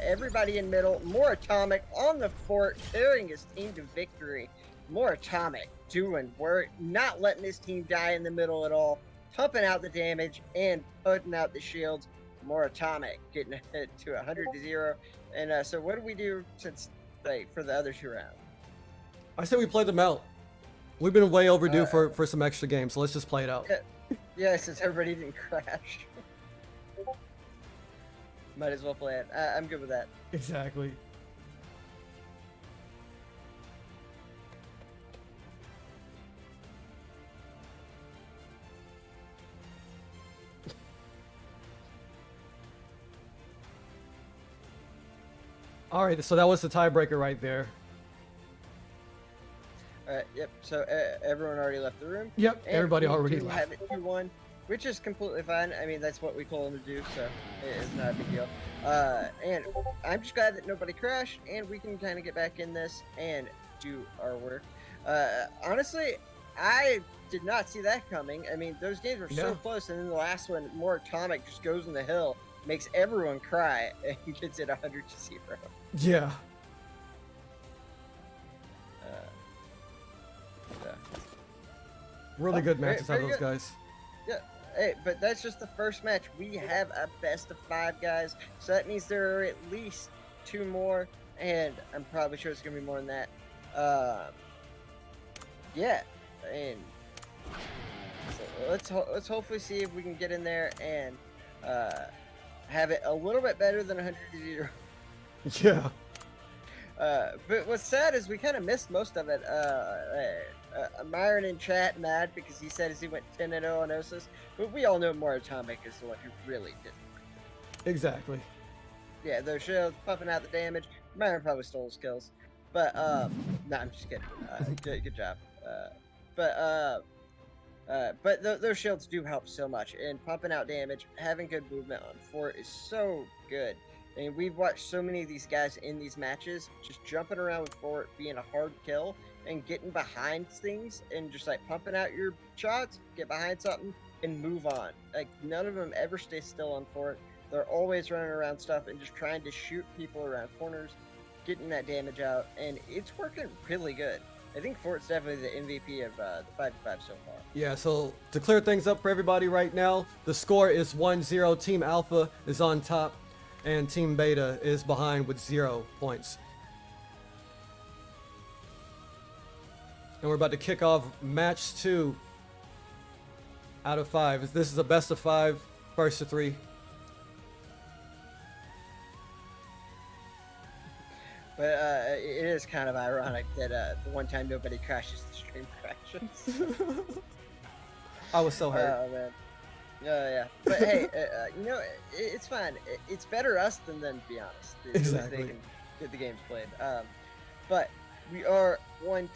Everybody in middle, more Atomic on the fort, carrying his team to victory. More Atomic doing work, not letting his team die in the middle at all, pumping out the damage and putting out the shields. More Atomic getting it to 100-0. And so what do we do since for the other 2 rounds? I say we play them out. We've been way overdue for some extra games, so let's just play it out. Yeah, since everybody didn't crash. Might as well play it. I'm good with that. Exactly. All right, so that was the tiebreaker right there. All right, yep. So everyone already left the room. Yep, And everybody we already do left. have it 2-1, which is completely fine. I mean, that's what we told them to do, so it's not a big deal. And I'm just glad that nobody crashed, and we can kind of get back in this and do our work. Honestly, I did not see that coming. I mean, those games were so No. close, and then the last one, more Atomic just goes in the hill, makes everyone cry, and gets it 100-0. Yeah. Yeah. Really good matches out of very those good. guys. Yeah, hey, but that's just the first match. We have a best of 5, guys. So that means there are at least 2 more, and I'm probably sure it's gonna be more than that. Yeah, and so let's hopefully see if we can get in there and have it a little bit better than 100-0. Yeah. But what's sad is we kind of missed most of it. Myron in chat mad because he said as he went 10-0 on Osis, but we all know more Atomic is the one who really did. Exactly. Yeah, those shields pumping out the damage. Myron probably stole his kills, but no, I'm just kidding. Good job. But those shields do help so much, and pumping out damage, having good movement on fort is so good. I mean, we've watched so many of these guys in these matches just jumping around with fort, being a hard kill, and getting behind things, and just like pumping out your shots, get behind something, and move on. Like none of them ever stay still on fort. They're always running around stuff and just trying to shoot people around corners, getting that damage out, and it's working really good. I think Fort's definitely the MVP of the 5v5 so far. Yeah, so to clear things up for everybody right now, the score is 1-0. Team Alpha is on top, and Team Beta is behind with 0 points. And we're about to kick off match 2 out of 5. This is a best of 5, first to 3. But it is kind of ironic that the one time nobody crashes, the stream crashes. I was so hurt. Oh, man. Yeah. But hey, you know, it's fine. It's better us than them, to be honest. Exactly. They can get the games played. But we are 1-0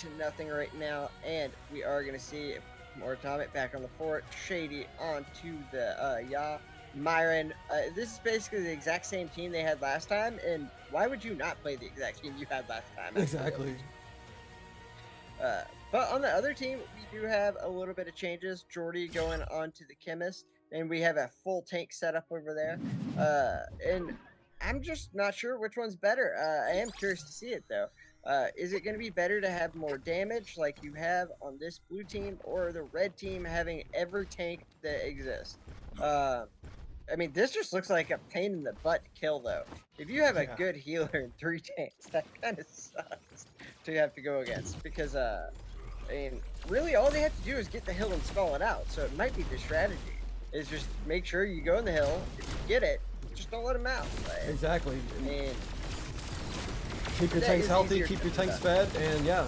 right now, and we are going to see more Atomic back on the fort. Shady onto the yacht. Myron, this is basically the exact same team they had last time, and why would you not play the exact team you had last time? Exactly. But on the other team, we do have a little bit of changes. Jordy going on to the chemist, and we have a full tank setup over there. And I'm just not sure which one's better. I am curious to see it though. Is it going to be better to have more damage like you have on this blue team, or the red team having every tank that exists? Uh, I mean, this just looks like a pain in the butt to kill, though. If you have a Yeah. good healer in 3 tanks, that kind of sucks to have to go against because, I mean, really all they have to do is get the hill and stall it out. So it might be the strategy is just make sure you go in the hill. If you get it, just don't let them out. Like, Exactly. and Keep your that tanks is healthy, easier keep said your than tanks done. fed, and yeah.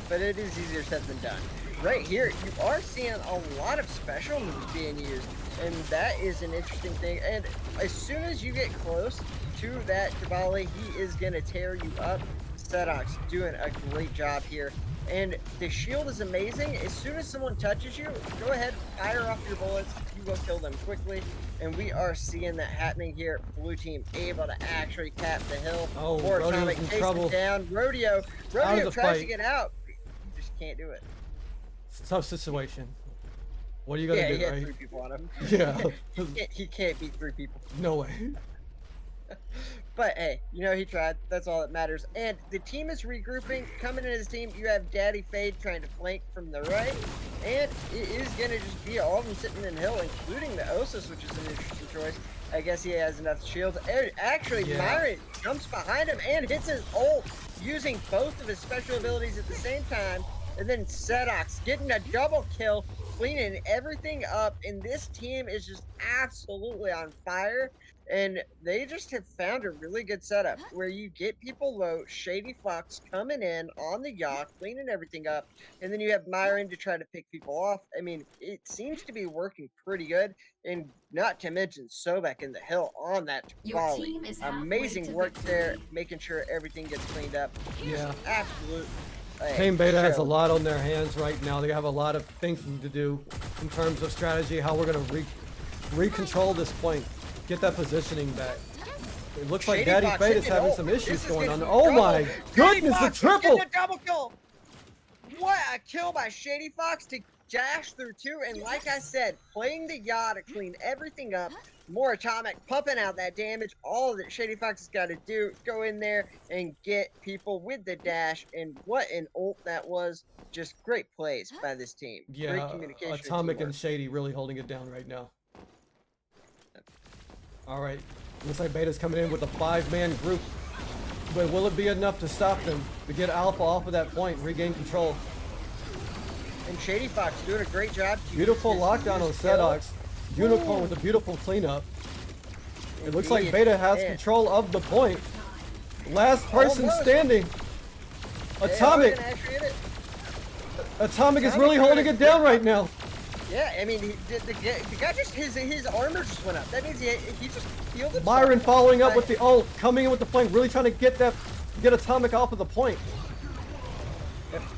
But it is easier said than done. Right here, you are seeing a lot of special moves being used, and that is an interesting thing. And as soon as you get close to that Jabali, he is going to tear you up. Sedox doing a great job here. And the shield is amazing. As soon as someone touches you, go ahead, fire off your bullets. You will kill them quickly. And we are seeing that happening here. Blue team able to actually cap the hill. Oh, More Rodeo's Atomic in chases trouble. down. Rodeo Out of the tries to fight. get out. He just can't do it. It's a tough situation. What are you gonna Yeah, do, he had right? 3 people on him. Yeah. He can't beat 3 people. No way. But hey, you know, he tried. That's all that matters. And the team is regrouping. Coming into his team, you have Daddy Fade trying to flank from the right. And it is going to just be all of them sitting in hill, including the Osus, which is an interesting choice. I guess he has enough shields. And actually, Yeah. Myron jumps behind him and hits his ult, using both of his special abilities at the same time. And then Sedox getting a double kill, cleaning everything up. And this team is just absolutely on fire. And they just have found a really good setup where you get people low, Shady Fox coming in on the yacht, cleaning everything up, and then you have Myron to try to pick people off. I mean, it seems to be working pretty good, and not to mention Sobek in the hill on that Your volley. team is halfway Amazing to work there, victory. making sure everything gets cleaned up. Yeah. Absolute. Team Beta has a show. lot on their hands right now. They have a lot of thinking to do in terms of strategy, how we're going to re-control this point, get that positioning back. It looks like Shady Daddy Fox Fate is hitting having ult. some This issues is going getting on. in Oh trouble. my Shady goodness, the Fox is triple! getting a double kill. What a kill by Shady Fox to dash through 2. And like I said, playing the yacht to clean everything up. More Atomic pumping out that damage. All that Shady Fox has got to do, go in there and get people with the dash. And what an ult that was. Just great plays by this team. Great Yeah, communication. and Atomic teamwork. and Shady really holding it down right now. All right, looks like Beta's coming in with a 5-man group. But will it be enough to stop them, to get Alpha off of that point, regain control? And Shady Fox doing a great job. to Beautiful use his lockdown on skill. Sedox. Unicorn with a beautiful cleanup. It looks like Indeed. Beta has Man. control of the point. Last person Almost. standing. They are Atomic. gonna actually hit it. Atomic is Atomic really got holding it. it down right now. Yeah, I mean, the guy just his armor just went up. That means he just healed himself. Myron following up with the ult, coming in with the flank, really trying to get Atomic off of the point.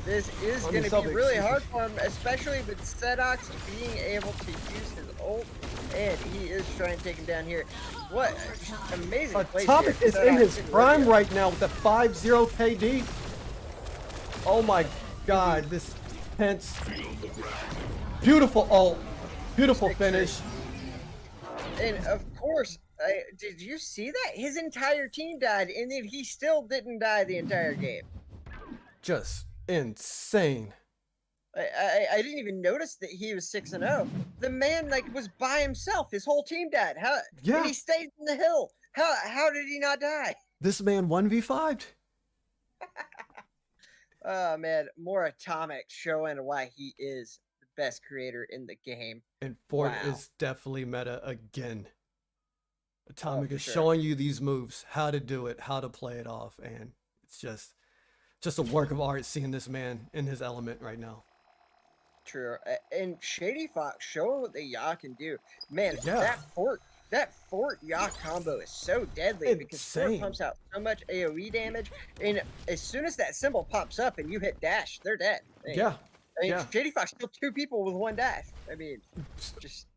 This is On going the to be Celtics. really hard for him, especially with Sedox being able to use his ult, and he is trying to take him down here. What amazing place Atomic here. is in Sedox his didn't prime work out. right now with the 5-0 KD. Oh my god, this Pence. Beautiful ult. Beautiful finish. And of course, did you see that? His entire team died, and then he still didn't die the entire game. Just insane. I didn't even notice that he was 6-0. The man was by himself. His whole team died. How? Yeah. And he stayed in the hill. How did he not die? This man 1v5'd. Oh man, more Atomic showing why he is the best creator in the game. And Fort Wow. is definitely meta again. Atomic for is sure. showing you these moves, how to do it, how to play it off, and it's just a work of art seeing this man in his element right now. True. And Shady Fox showing what the Yaw can do. Man, Yeah. that Fort Yaw combo is so deadly because Fort Insane. pumps out so much AoE damage, and as soon as that symbol pops up and you hit dash, they're dead. Yeah, I mean, yeah. Shady Fox killed 2 people with 1 dash. I mean, just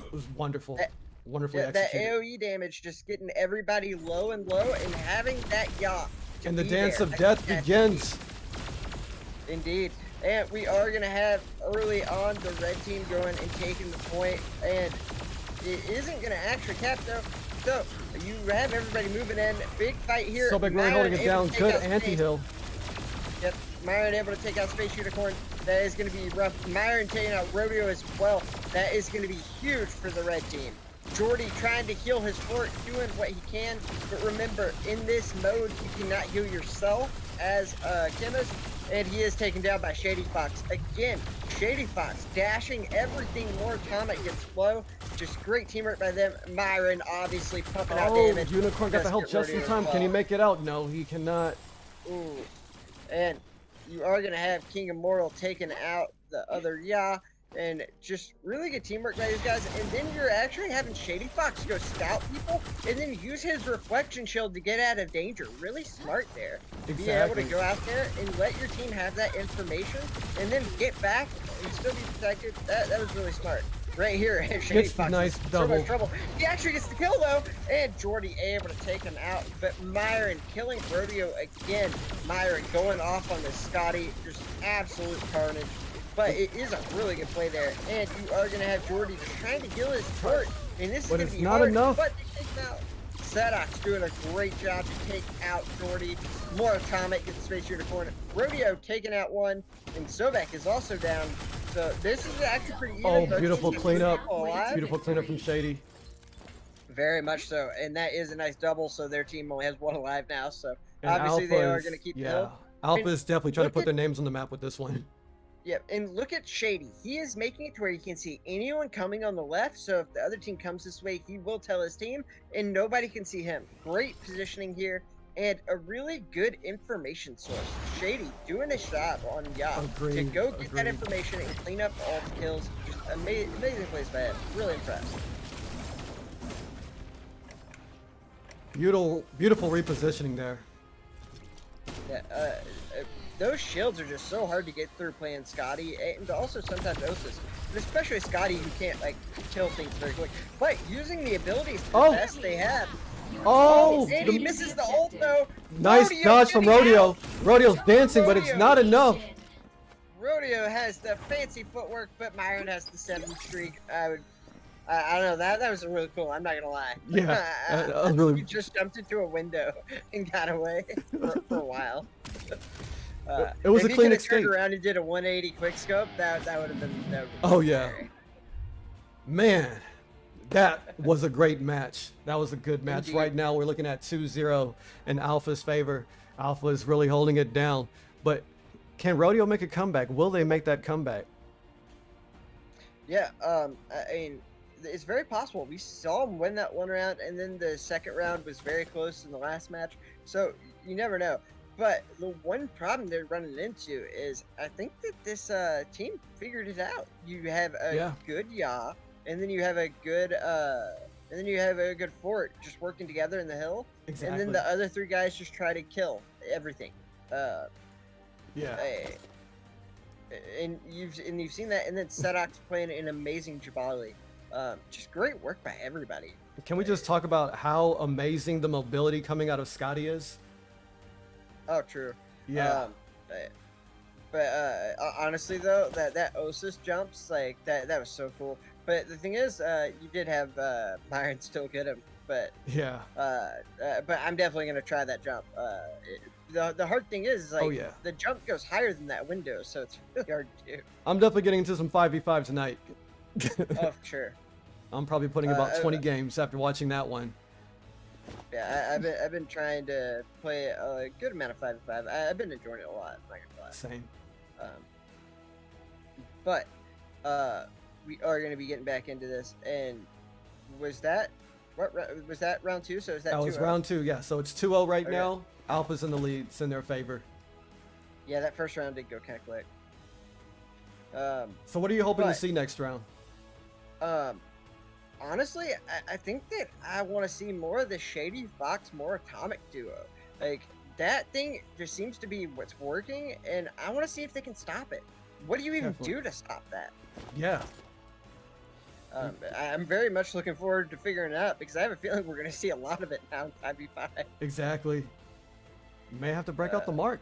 It was wonderful. That- Wonderfully that executed. AoE damage, just getting everybody low and low, and having that Yaw. to And the be dance there. of I death think that's begins. Indeed. And we are going to have early on the red team going and taking the point. And it isn't going to actually cap though. So you have everybody moving in. Big fight here. So big, really holding it down. Good anti-heal. Yep. Myron able to take out Space Unicorn. That is going to be rough. Myron taking out Rodeo as well. That is going to be huge for the red team. Jordy trying to heal his fort, doing what he can. But remember, in this mode, you cannot heal yourself as a chemist. And he is taken down by Shady Fox. Again, Shady Fox dashing everything more Atomic gets low. Just great teamwork by them. Myron obviously pumping out damage. Unicorn got the help just in time. Can he make it out? No, he cannot. Ooh. And you are going to have King Immortal taking out the other Ya. And just really good teamwork by these guys. And then you're actually having Shady Fox go scout people and then use his reflection shield to get out of danger. Really smart there. Exactly. Be able to go out there and let your team have that information and then get back and still be protected. That was really smart. Right here, Shady Fox nice in so double. much trouble. He actually gets the kill though, and Jordy able to take him out. But Myron killing Rodeo again. Myron going off on the Scotty, just absolute carnage. But it is a really good play there, and you are going to have Jordy just trying to heal his fort, and this is going to be not hard, enough. But they take him out. Sedok's doing a great job to take out Jordy. More Atomic gets Space Unicorn. Rodeo taking out one, and Sobek is also down. So this is actually pretty even. Oh, beautiful cleanup. Alive. Beautiful cleanup from Shady. Very much so, and that is a nice double, so their team only has one alive now, so And obviously they are Alpha's- going to keep the yeah. hill. Alpha is definitely trying to look put at- their names on the map with this one. Yep, and look at Shady. He is making it to where you can see anyone coming on the left, so if the other team comes this way, he will tell his team, and nobody can see him. Great positioning here, and a really good information source. Shady doing his job on Ya to Agreed, go get that agreed. information and clean up all the kills. Just amazing plays by him. Really impressed. Beautiful repositioning there. Yeah, those shields are just so hard to get through playing Scotty, and also sometimes Osis. But especially Scotty, you can't like kill things very quick. But using the abilities the best they have. Oh! And he misses the ult though. Nice Rodeo dodge from getting Rodeo. out. Rodeo's dancing, but it's Rodeo. not enough. Rodeo has the fancy footwork, but Myron has the 7 streak. I don't know, that was really cool, I'm not gonna lie. Yeah, that was He really. just jumped into a window and got away for a while. It was if a he clean could've turned escape. around and did a 180 quick scope, that would have been. Oh yeah, man, that was a great match. That was a good match. Indeed. Right now we're looking at 2-0 in Alpha's favor. Alpha is really holding it down, but can Rodeo make a comeback? Will they make that comeback? Yeah, I mean, it's very possible. We saw him win that one round, and then the second round was very close in the last match. So you never know. But the one problem they're running into is I think that this team figured it out. You have a good Ya, and then you have a good fort just working together in the hill. Exactly. And then the other 3 guys just try to kill everything. Yeah. And you've seen that, and then Sedok's playing an amazing Jabali. Just great work by everybody. Can we just talk about how amazing the mobility coming out of Scotty is? Oh, true. Yeah. But honestly though, that Osis jumps, like that was so cool. But the thing is, you did have Myron still get him, but Yeah. but I'm definitely gonna try that jump. The hard thing is like the jump goes higher than that window, so it's really hard to do. I'm definitely getting into some 5v5 tonight. Oh, for sure. I'm probably putting about 20 games after watching that one. Yeah, I've been trying to play a good amount of 5v5. I've been enjoying it a lot. I'm not gonna lie. Same. But we are going to be getting back into this. And was that round 2? So is that That 2-0? was round 2. Yeah. So it's 2-0 right Okay. now. Alpha's in the lead. It's in their favor. Yeah, that first round did go kind of quick. So what are you hoping to see next round? Honestly, I think that I want to see more of the Shady Fox, more Atomic duo. Like, that thing just seems to be what's working, and I want to see if they can stop it. What do you even do to stop that? Yeah. I'm very much looking forward to figuring it out, because I have a feeling we're going to see a lot of it now in 5v5. Exactly. You may have to break out the mark.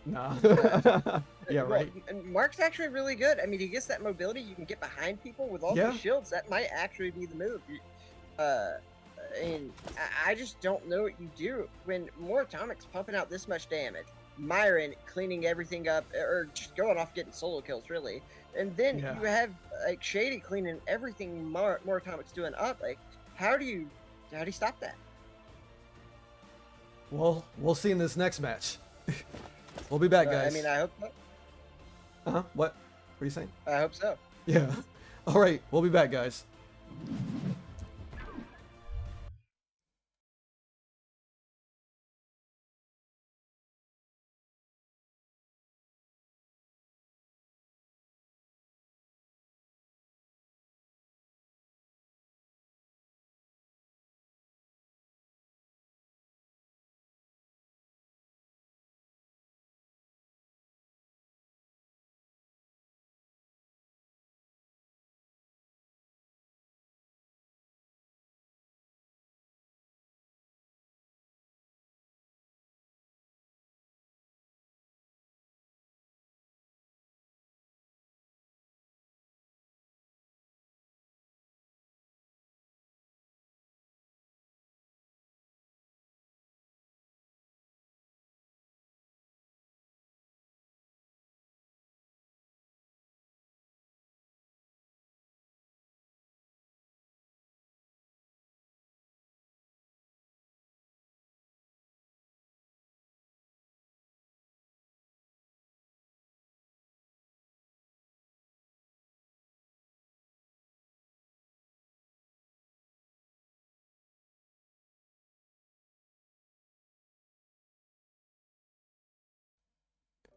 Nah. Uh, Yeah, well, right. and Mark's actually really good. I mean, he gets that mobility. You can get behind people with all Yeah. these shields. That might actually be the move. Uh, and I just don't know what you do when more Atomic's pumping out this much damage. Myron cleaning everything up, or just going off getting solo kills, really. And then Yeah. you have like Shady cleaning everything more Atomic's doing up. Like, how do you stop that? Well, we'll see in this next match. We'll be back, guys. I mean, I hope so. Uh-huh. What are you saying? I hope so. Yeah. All right. We'll be back, guys.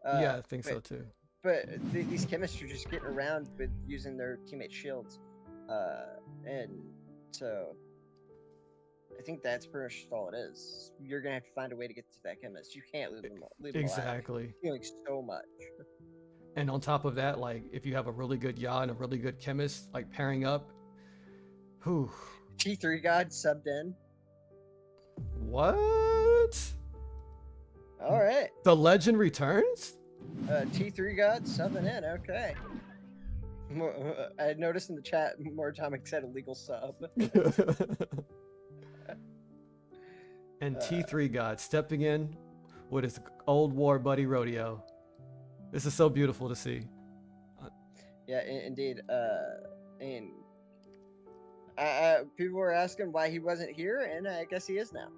Yeah, I think But so too. these chemists are just getting around with using their teammate shields, and so I think that's pretty much all it is. You're gonna have to find a way to get to that chemist. You can't leave them alive. Exactly. Healing so much. And on top of that, like if you have a really good Yaw and a really good chemist, like pairing up, whew. T3 God subbed in. What? All right. The legend returns? T3 God subbing in. Okay. I noticed in the chat more Atomic said illegal sub. And T3 God stepping in with his old war buddy Rodeo. This is so beautiful to see. Yeah, indeed. And people were asking why he wasn't here, and I guess he is now.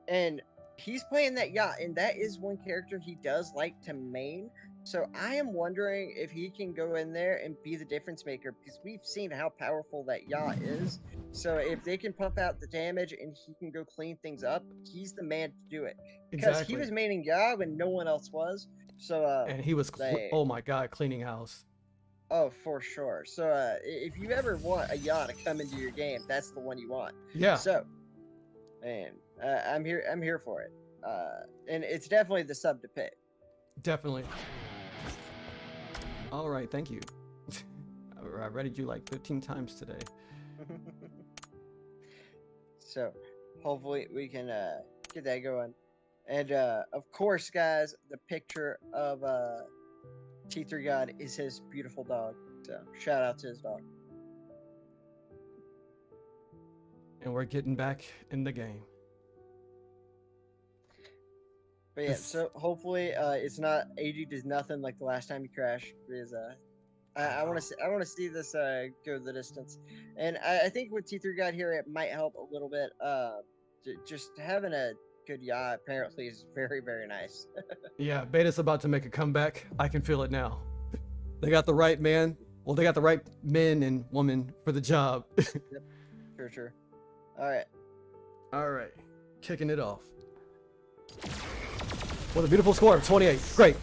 And he's playing that yacht, and that is one character he does like to main. So I am wondering if he can go in there and be the difference maker, because we've seen how powerful that yacht is. So if they can pump out the damage and he can go clean things up, he's the man to do it. Because Exactly. he was maining yacht when no one else was. So And he was, oh my God, cleaning house. Oh, for sure. So if you ever want a yacht to come into your game, that's the one you want. Yeah. So, man, I'm here for it. And it's definitely the sub to pick. Definitely. All right, thank you. I read you like 15 times today. So, hopefully we can get that going. And of course, guys, the picture of T3 God is his beautiful dog. So, shout out to his dog. And we're getting back in the game. But yeah, so hopefully it's not 80 to nothing like the last time he crashed. Because I want to see this go the distance, and I think with T3 God here, it might help a little bit. Just having a good yacht apparently is very, very nice. Yeah, Beta's about to make a comeback. I can feel it now. They got the right man. Well, they got the right men and woman for the job. Yep, sure. All right. All right, kicking it off. With a beautiful score of 28. Great.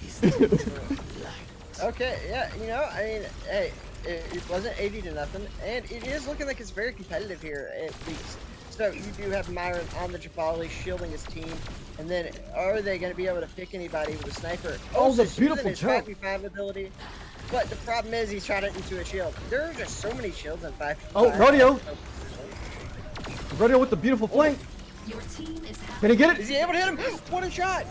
Okay, yeah, you know, I mean, hey, it wasn't 80 to nothing, and it is looking like it's very competitive here at least. So you do have Myron on the Jabali shielding his team, and then are they going to be able to pick anybody with a sniper? Oh, the He's beautiful using his jump. 5v5 ability, but the problem is he's shot it into a shield. There are just so many shields in 5v5. Oh, Rodeo. Rodeo with the beautiful flank. Your team is Can he get Is it? he able to hit him? What a shot!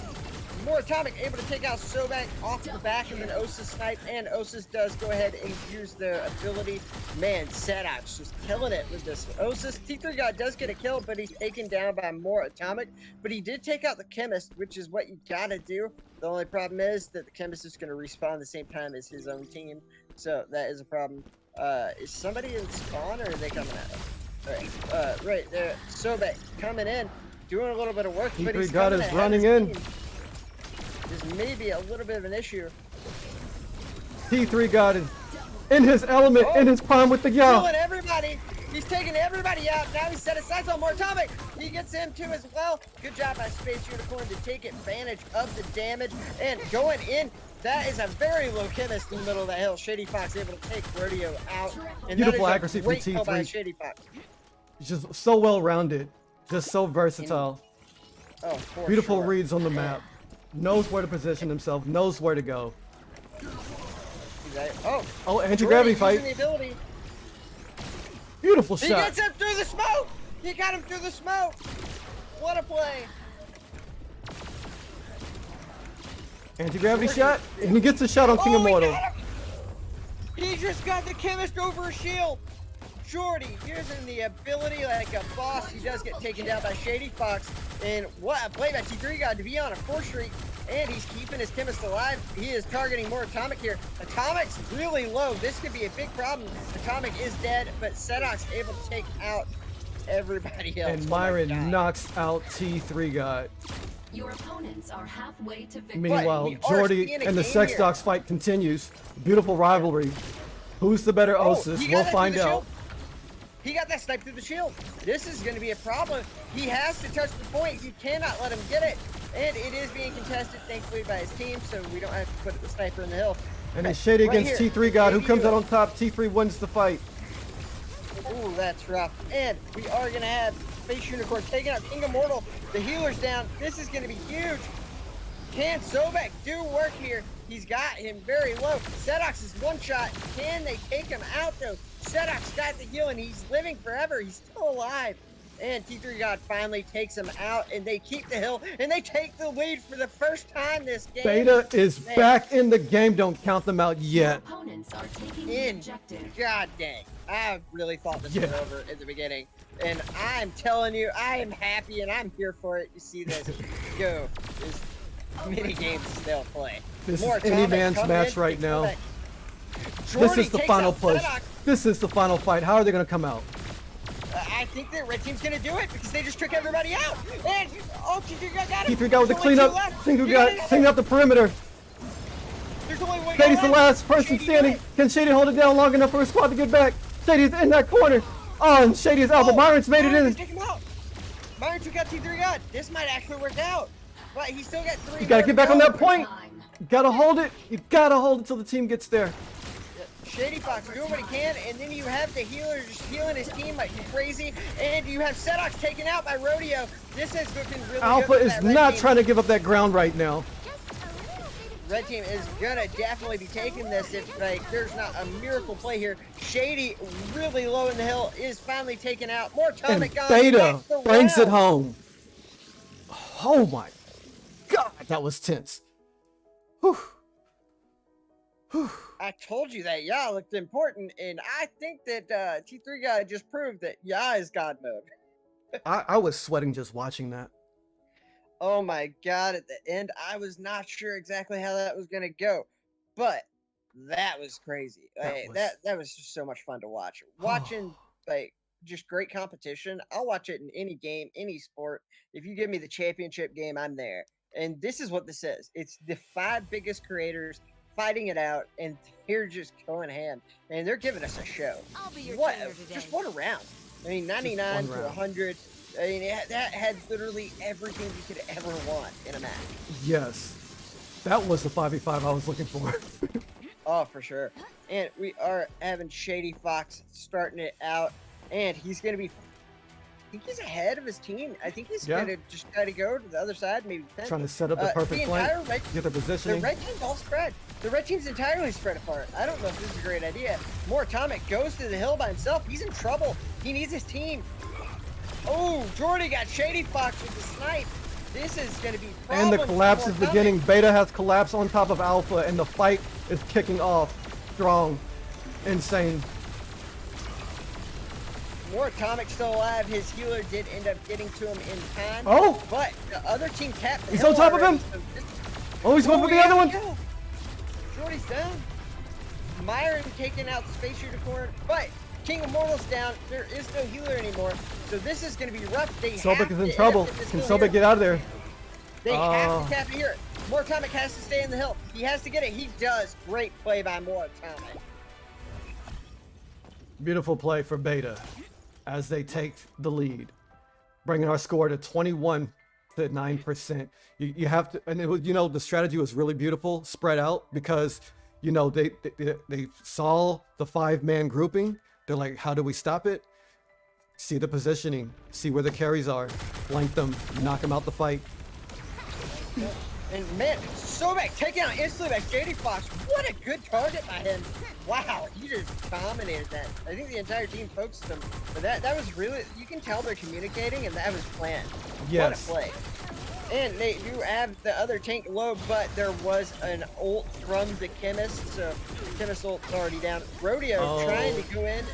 More Atomic able to take out Sobek off the back, and then Osis snipe, and Osis does go ahead and use the ability. Man, Sedox just killing it with this. Osis, T3 God does get a kill, but he's taken down by more Atomic. But he did take out the Chemist, which is what you gotta do. The only problem is that the Chemist is going to respawn the same time as his own team, so that is a problem. Is somebody in spawn, or are they coming out? Alright, right there, Sobek coming in, doing a little bit of work, but he's God is running in. This may be a little bit of an issue. T3 God is in his element, in his prime with the yell. Killing everybody. He's taking everybody out. Now he's set his sights on more Atomic. He gets him too as well. Good job by Space Unicorn to take advantage of the damage and going in. That is a very low Chemist in the middle of the hill. Shady Fox able to take Rodeo out. And beautiful that is accuracy a from great kill by T3. Shady Fox. Just so well rounded, just so versatile. Oh, for Beautiful sure. reads on the map. Knows where to position himself. Knows where to go. Oh, anti-gravity fight. The ability. Beautiful He shot. gets him through the smoke. He got him through the smoke. What a play. Anti-gravity shot, and he gets a shot on King Immortal. He just got the Chemist over a shield. Jordy using the ability like a boss. He does get taken down by Shady Fox. And what a play by T3 God to be on a 4 streak. And he's keeping his Chemist alive. He is targeting more Atomic here. Atomic's really low. This could be a big problem. Atomic is dead, but Sedox able to take out everybody else. And Myron knocks out T3 God. Your opponents are halfway to victory. Meanwhile, Jordy and the Sex Dogs fight continues. Beautiful rivalry. Who's the better Osis? We'll find out. He got that snipe through the shield. This is going to be a problem. He has to touch the point. You cannot let him get it. And it is being contested, thankfully, by his team, so we don't have to put the sniper in the hill. And it's Shady against T3 God. Who comes out on top? T3 wins the fight. Ooh, that's rough. And we are going to have Space Unicorn taking out King Immortal. The healer's down. This is going to be huge. Can Sobek do work here? He's got him very low. Sedox is one shot. Can they take him out, though? Sedox got the heal, and he's living forever. He's still alive. And T3 God finally takes him out, and they keep the hill, and they take the lead for the first time this game. Beta is back in the game. Don't count them out yet. Opponents are taking the objective. God dang. I really thought this was over at the beginning. And I'm telling you, I am happy, and I'm here for it. You see this. Go. This mini games still play. This is any man's match right now. This is the final push. This is the final fight. How are they going to come out? I think the red team's going to do it because they just took everybody out. And, oh, T3 got him. T3 got with the cleanup. T3 got cleaning up the perimeter. Shady's the last person standing. Can Shady hold it down long enough for his squad to get back? Shady's in that corner. Oh, and Shady is out, but Myron's made it in. Take him out. Myron took out T3 God. This might actually work out. But he still got 3. You gotta get back on that point. You gotta hold it. You gotta hold it till the team gets there. Shady Fox doing what he can, and then you have the healer just healing his team like crazy, and you have Sedox taken out by Rodeo. This has looking really Alpha good. is not trying to give up that ground right now. Red team is gonna definitely be taking this if like there's not a miracle play here. Shady really low in the hill is finally taken out. More Atomic and Beta brings it home. Oh my God, that was tense. Whew. Whew. I told you that Ya looked important, and I think that T3 guy just proved that Ya is God mode. I was sweating just watching that. Oh my God, at the end, I was not sure exactly how that was going to go, but that was crazy. That was just so much fun to watch. Watching, like, just great competition. I'll watch it in any game, any sport. If you give me the championship game, I'm there. And this is what this is. It's the 5 biggest creators fighting it out, and they're just going ham. And they're giving us a show. I'll be your What? trainer today. Just what a round. I mean, 99 to 100. I mean, that had literally everything you could ever want in a match. Yes. That was the 5v5 I was looking for. Oh, for sure. And we are having Shady Fox starting it out. And he's going to be... I think he's ahead of his team. I think he's going to just try to go to the other side, maybe 10. Trying to set up the perfect flank, get the positioning. The red team's all spread. The red team's entirely spread apart. I don't know if this is a great idea. More Atomic goes to the hill by himself. He's in trouble. He needs his team. Oh, Jordy got Shady Fox with the snipe. This is going to be And the problems collapse for is more beginning. Comet. Beta has collapsed on top of Alpha, and the fight is kicking off. Strong. Insane. More Atomic still alive. His healer did end up getting to him in time. Oh! But the other team capped the He's hill on top of already, him. so this- Oh, he's going for the other one. Jordy's down. Myron taking out the Space Shooter corner, but King of Mortals down. There is no healer anymore, so this is going to be rough. They Sobek have is to in end trouble. up with this Can hill Sobek here. get out of there? They Oh. have to cap it here. More Atomic has to stay in the hill. He has to get it. He does. Great play by More Atomic. Beautiful play for Beta as they take the lead, bringing our score to 21 to 9%. You have to, and it was, you know, the strategy was really beautiful, spread out, because, you know, they saw the 5-man grouping. They're like, how do we stop it? See the positioning, see where the carries are, flank them, knock them out the fight. And man, Sobek taking out instantly by JD Fox. What a good target by him. Wow, he just dominated that. I think the entire team focused him. But that was really, you can tell they're communicating, and that was planned. Yes. What a play. And they do have the other tank low, but there was an ult from the Chemist, so Chemist ult's already down. Rodeo trying to go in.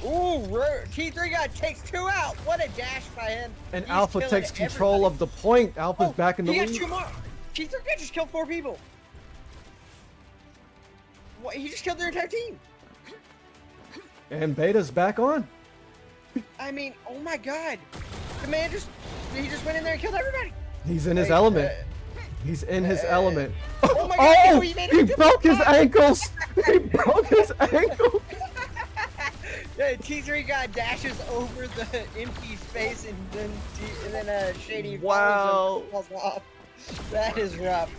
Ooh, T3 guy takes 2 out. What a dash by him. And He's Alpha killing takes control everybody. of the point. Alpha's back in the He got lead. 2 more. T3 guy just killed 4 people. What? He just killed their entire team. And Beta's back on. I mean, oh my god. The man he just went in there and killed everybody. He's in his Like, element. He's in his element. Oh my god, Oh, he made he it. broke his ankles. He broke his ankle. T3 guy dashes over the empty space and then Shady Wow. falls off. That is rough.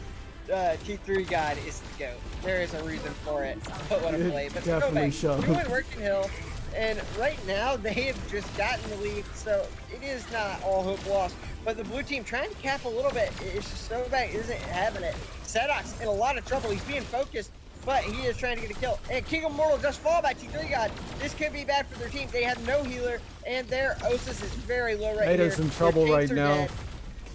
T3 God is the GOAT. There is a reason for it. But what a It play. But definitely shows. doing Working Hill, and right now they have just gotten the lead, so it is not all hope lost. But the blue team trying to cap a little bit. It's just Sobek isn't having it. Sedox in a lot of trouble. He's being focused, but he is trying to get a kill. And King of Mortal does fall by T3 God. This could be bad for their team. They have no healer, and their Osis is very low right here. Beta's in trouble Their right tanks are now. dead.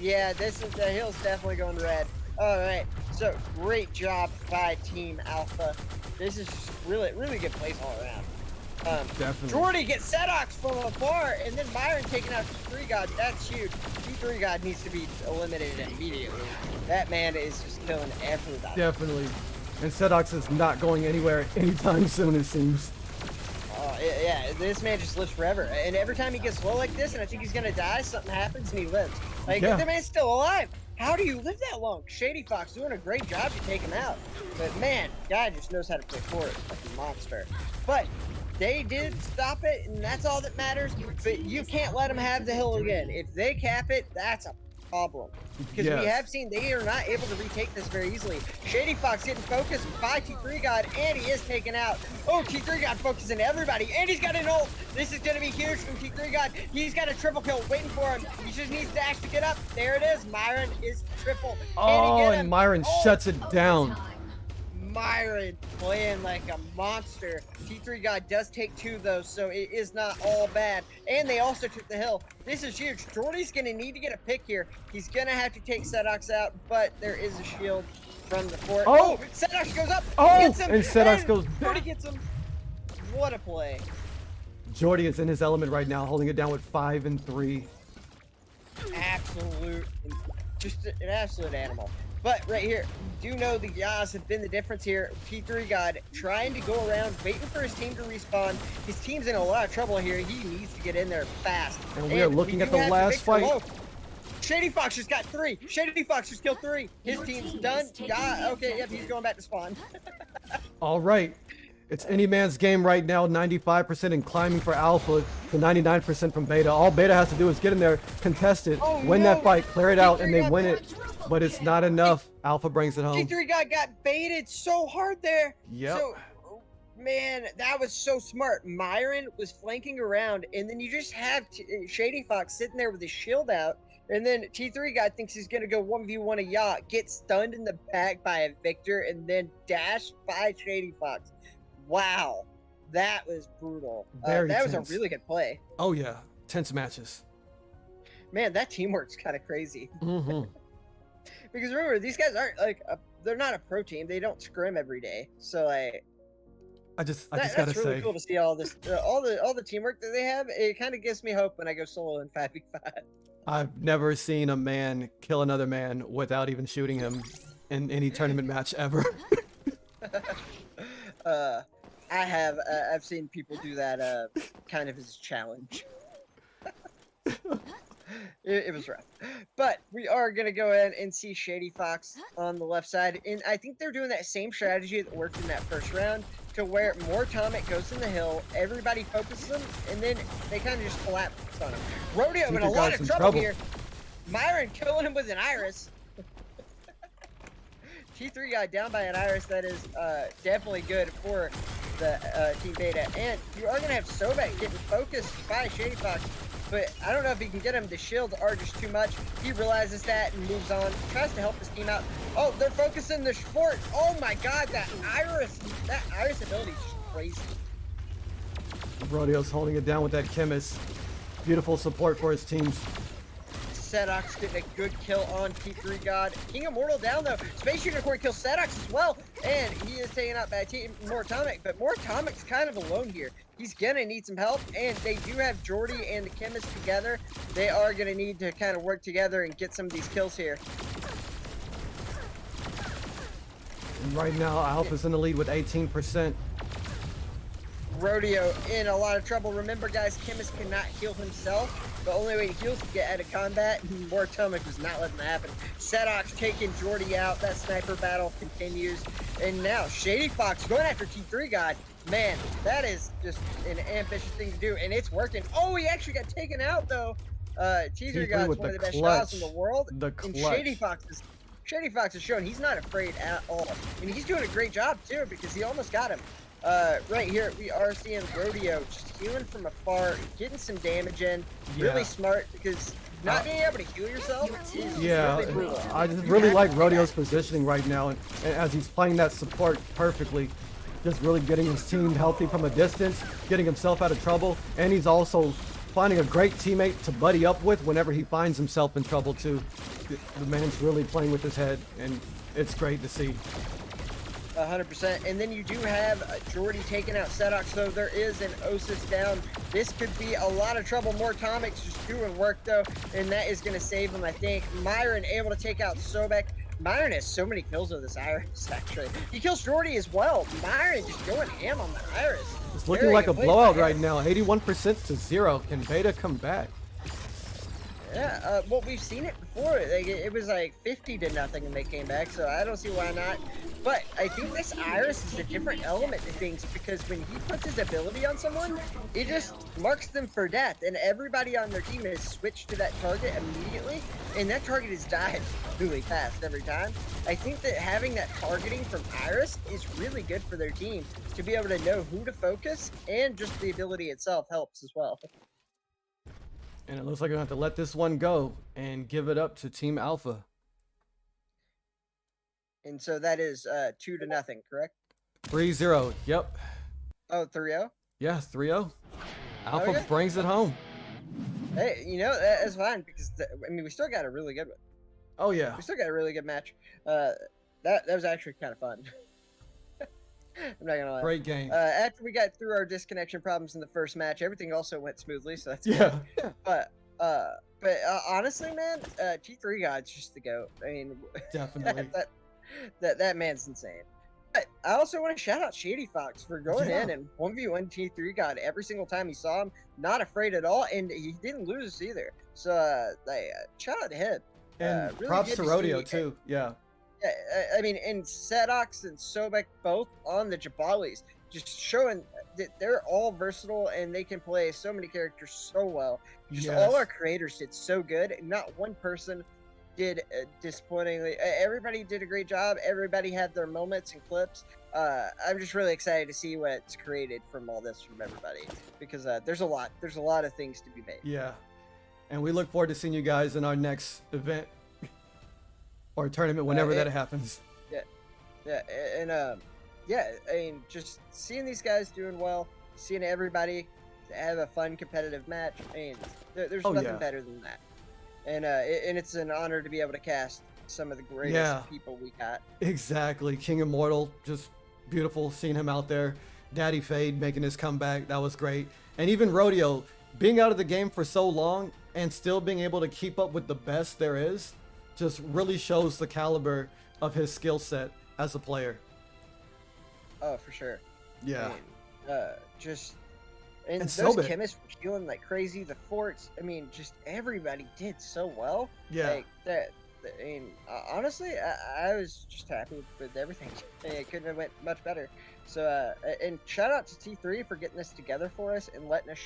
Yeah, the hill's definitely going red. All right, so great job by Team Alpha. This is really, really good plays all around. Definitely. Jordy gets Sedox from afar, and then Myron taking out T3 God. That's huge. T3 God needs to be eliminated immediately. That man is just killing everybody. Definitely. And Sedox is not going anywhere anytime soon, it seems. Yeah, this man just lives forever. And every time he gets low like this, and I think he's gonna die, something happens and he lives. Like, Yeah. the man's still alive. How do you live that long? Shady Fox doing a great job to take him out. But man, guy just knows how to play for it like a monster. But they did stop it, and that's all that matters. But you can't let them have the hill again. If they cap it, that's a problem. Because we Yes. have seen they are not able to retake this very easily. Shady Fox getting focused by T3 God, and he is taken out. Oh, T3 God focusing everybody, and he's got an ult. This is going to be huge from T3 God. He's got a triple kill waiting for him. He just needs Dash to get up. There it is. Myron is triple. Can Oh, he get and him? Myron Oh, shuts it down. Myron playing like a monster. T3 God does take 2 though, so it is not all bad. And they also took the hill. This is huge. Jordy's gonna need to get a pick here. He's gonna have to take Sedox out, but there is a shield from the fort. Oh! Sedox goes up. Oh! Gets him, And Sedox goes Jordy back. gets him. What a play. Jordy is in his element right now, holding it down with 5 and 3. Absolute, just an absolute animal. But right here, do know the Yas have been the difference here. T3 God trying to go around, waiting for his team to respawn. His team's in a lot of trouble here. He needs to get in there fast. And we are looking at do the have last Victor fight. Lowe. Shady Fox just got 3. Shady Fox just killed 3. His Your team's team done. is taking Yeah, the okay, yep, he's going back to spawn. All right. It's any man's game right now, 95% and climbing for Alpha to 99% from Beta. All Beta has to do is get in there, contest it, Oh, win no. that fight, clear it out, and they T3 win it. But it's not enough. Alpha brings it home. T3 got baited so hard there. Yep. So, man, that was so smart. Myron was flanking around, and then you just have Shady Fox sitting there with his shield out, and then T3 guy thinks he's gonna go 1v1 a yacht, get stunned in the back by a Victor, and then dash by Shady Fox. Wow, that was brutal. Very that tense. was a really good play. Oh, yeah. Tense matches. man, that teamwork's kind of crazy. Mm-hmm. Because remember, these guys aren't like they're not a pro team. They don't scrim every day. So like I just gotta that's really say, cool to see all this, all the teamwork that they have. It kind of gives me hope when I go solo in 5v5. I've never seen a man kill another man without even shooting him in any tournament match ever. I have I've seen people do that kind of as a challenge. It was rough, but we are gonna go ahead and see Shady Fox on the left side, and I think they're doing that same strategy that worked in that first round, to where more Tomic goes in the hill, everybody focuses them, and then they kind of just collapse on him. Rodeo in a lot of trouble here. Myron killing him with an Iris. T3 got down by an Iris. That is definitely good for the Team Beta, and you are gonna have Sobek getting focused by Shady Fox. But I don't know if he can get him. The shields are just too much. He realizes that and moves on. Tries to help his team out. Oh, they're focusing the fort. Oh my god, that Iris ability is just crazy. Rodeo's holding it down with that chemist. Beautiful support for his teams. Sedox getting a good kill on T3 God. King Immortal down though. Space Unicorn kills Sedox as well. And he is taken out by Moratomic, but Moratomic's kind of alone here. He's gonna need some help, and they do have Jordy and the chemist together. They are gonna need to kind of work together and get some of these kills here. And right now, Alpha's in the lead with 18%. Rodeo in a lot of trouble. Remember, guys, Chemist cannot heal himself. The only way he heals is to get out of combat. Moratomic was not letting that happen. Sedox taking Jordy out. That sniper battle continues. And now Shady Fox going after T3 God. Man, that is just an ambitious thing to do, and it's working. Oh, he actually got taken out though. T3 God's one of the best shots in the world. And Shady Fox is showing he's not afraid at all. And he's doing a great job too, because he almost got him. Right here, we are seeing Rodeo just healing from afar, getting some damage in. Yeah. Really smart, because not being able to heal yourself is really brutal. I just really like Rodeo's positioning right now, and as he's playing that support perfectly, just really getting his team healthy from a distance, getting himself out of trouble, and he's also finding a great teammate to buddy up with whenever he finds himself in trouble too. The man's really playing with his head, and it's great to see. 100%. And then you do have Jordy taking out Sedox, so there is an Osis down. This could be a lot of trouble. Moratomics just doing work though, and that is going to save him, I think. Myron able to take out Sobek. Myron has so many kills with this Iris, actually. He kills Jordy as well. Myron just going ham on the Iris. It's looking like a blowout right now. 81% to 0. Can Beta come back? Yeah, well, we've seen it before. Like, it was like 50-0 and they came back, so I don't see why not. But I think this Iris is a different element to things, because when he puts his ability on someone, it just marks them for death, and everybody on their team has switched to that target immediately, and that target has died really fast every time. I think that having that targeting from Iris is really good for their team, to be able to know who to focus, and just the ability itself helps as well. And it looks like we're going to have to let this one go and give it up to Team Alpha. And so that is 2-0, correct? 3-0, yep. Oh, 3-0? Yeah, 3-0. Alpha brings it home. Hey, you know, that's fine, because, I mean, we still got a really good one. Oh, yeah. We still got a really good match. That was actually kind of fun. I'm not gonna lie. Great game. After we got through our disconnection problems in the first match, everything also went smoothly, so that's good. But honestly, man, T3 God's just the GOAT. I mean, definitely. that man's insane. But I also want to shout out Shady Fox for going in and 1v1 T3 God every single time he saw him, not afraid at all, and he didn't lose either. So, shout out to him. And really props to Rodeo too. Yeah. I mean, and Sedox and Sobek both on the Jabalis, just showing that they're all versatile and they can play so many characters so well. Just all our creators did so good. Not one person did disappointingly. Everybody did a great job. Everybody had their moments and clips. I'm just really excited to see what's created from all this from everybody, because there's a lot of things to be made. Yeah, and we look forward to seeing you guys in our next event. Or tournament, whenever that happens. Yeah, and I mean, just seeing these guys doing well, seeing everybody have a fun competitive match. I mean, there's nothing better than that. and it's an honor to be able to cast some of the greatest Yeah. people we got. Exactly. King Immortal, just beautiful seeing him out there. Daddy Fade making his comeback, that was great. And even Rodeo, being out of the game for so long and still being able to keep up with the best there is, just really shows the caliber of his skill set as a player. Oh, for sure. Yeah. Just and And those Sobek. chemists were healing like crazy. The forts, I mean, just everybody did so well. Yeah. Like that. I mean, honestly, I was just happy with everything. It couldn't have went much better. So, and shout out to T3 for getting this together for us and letting us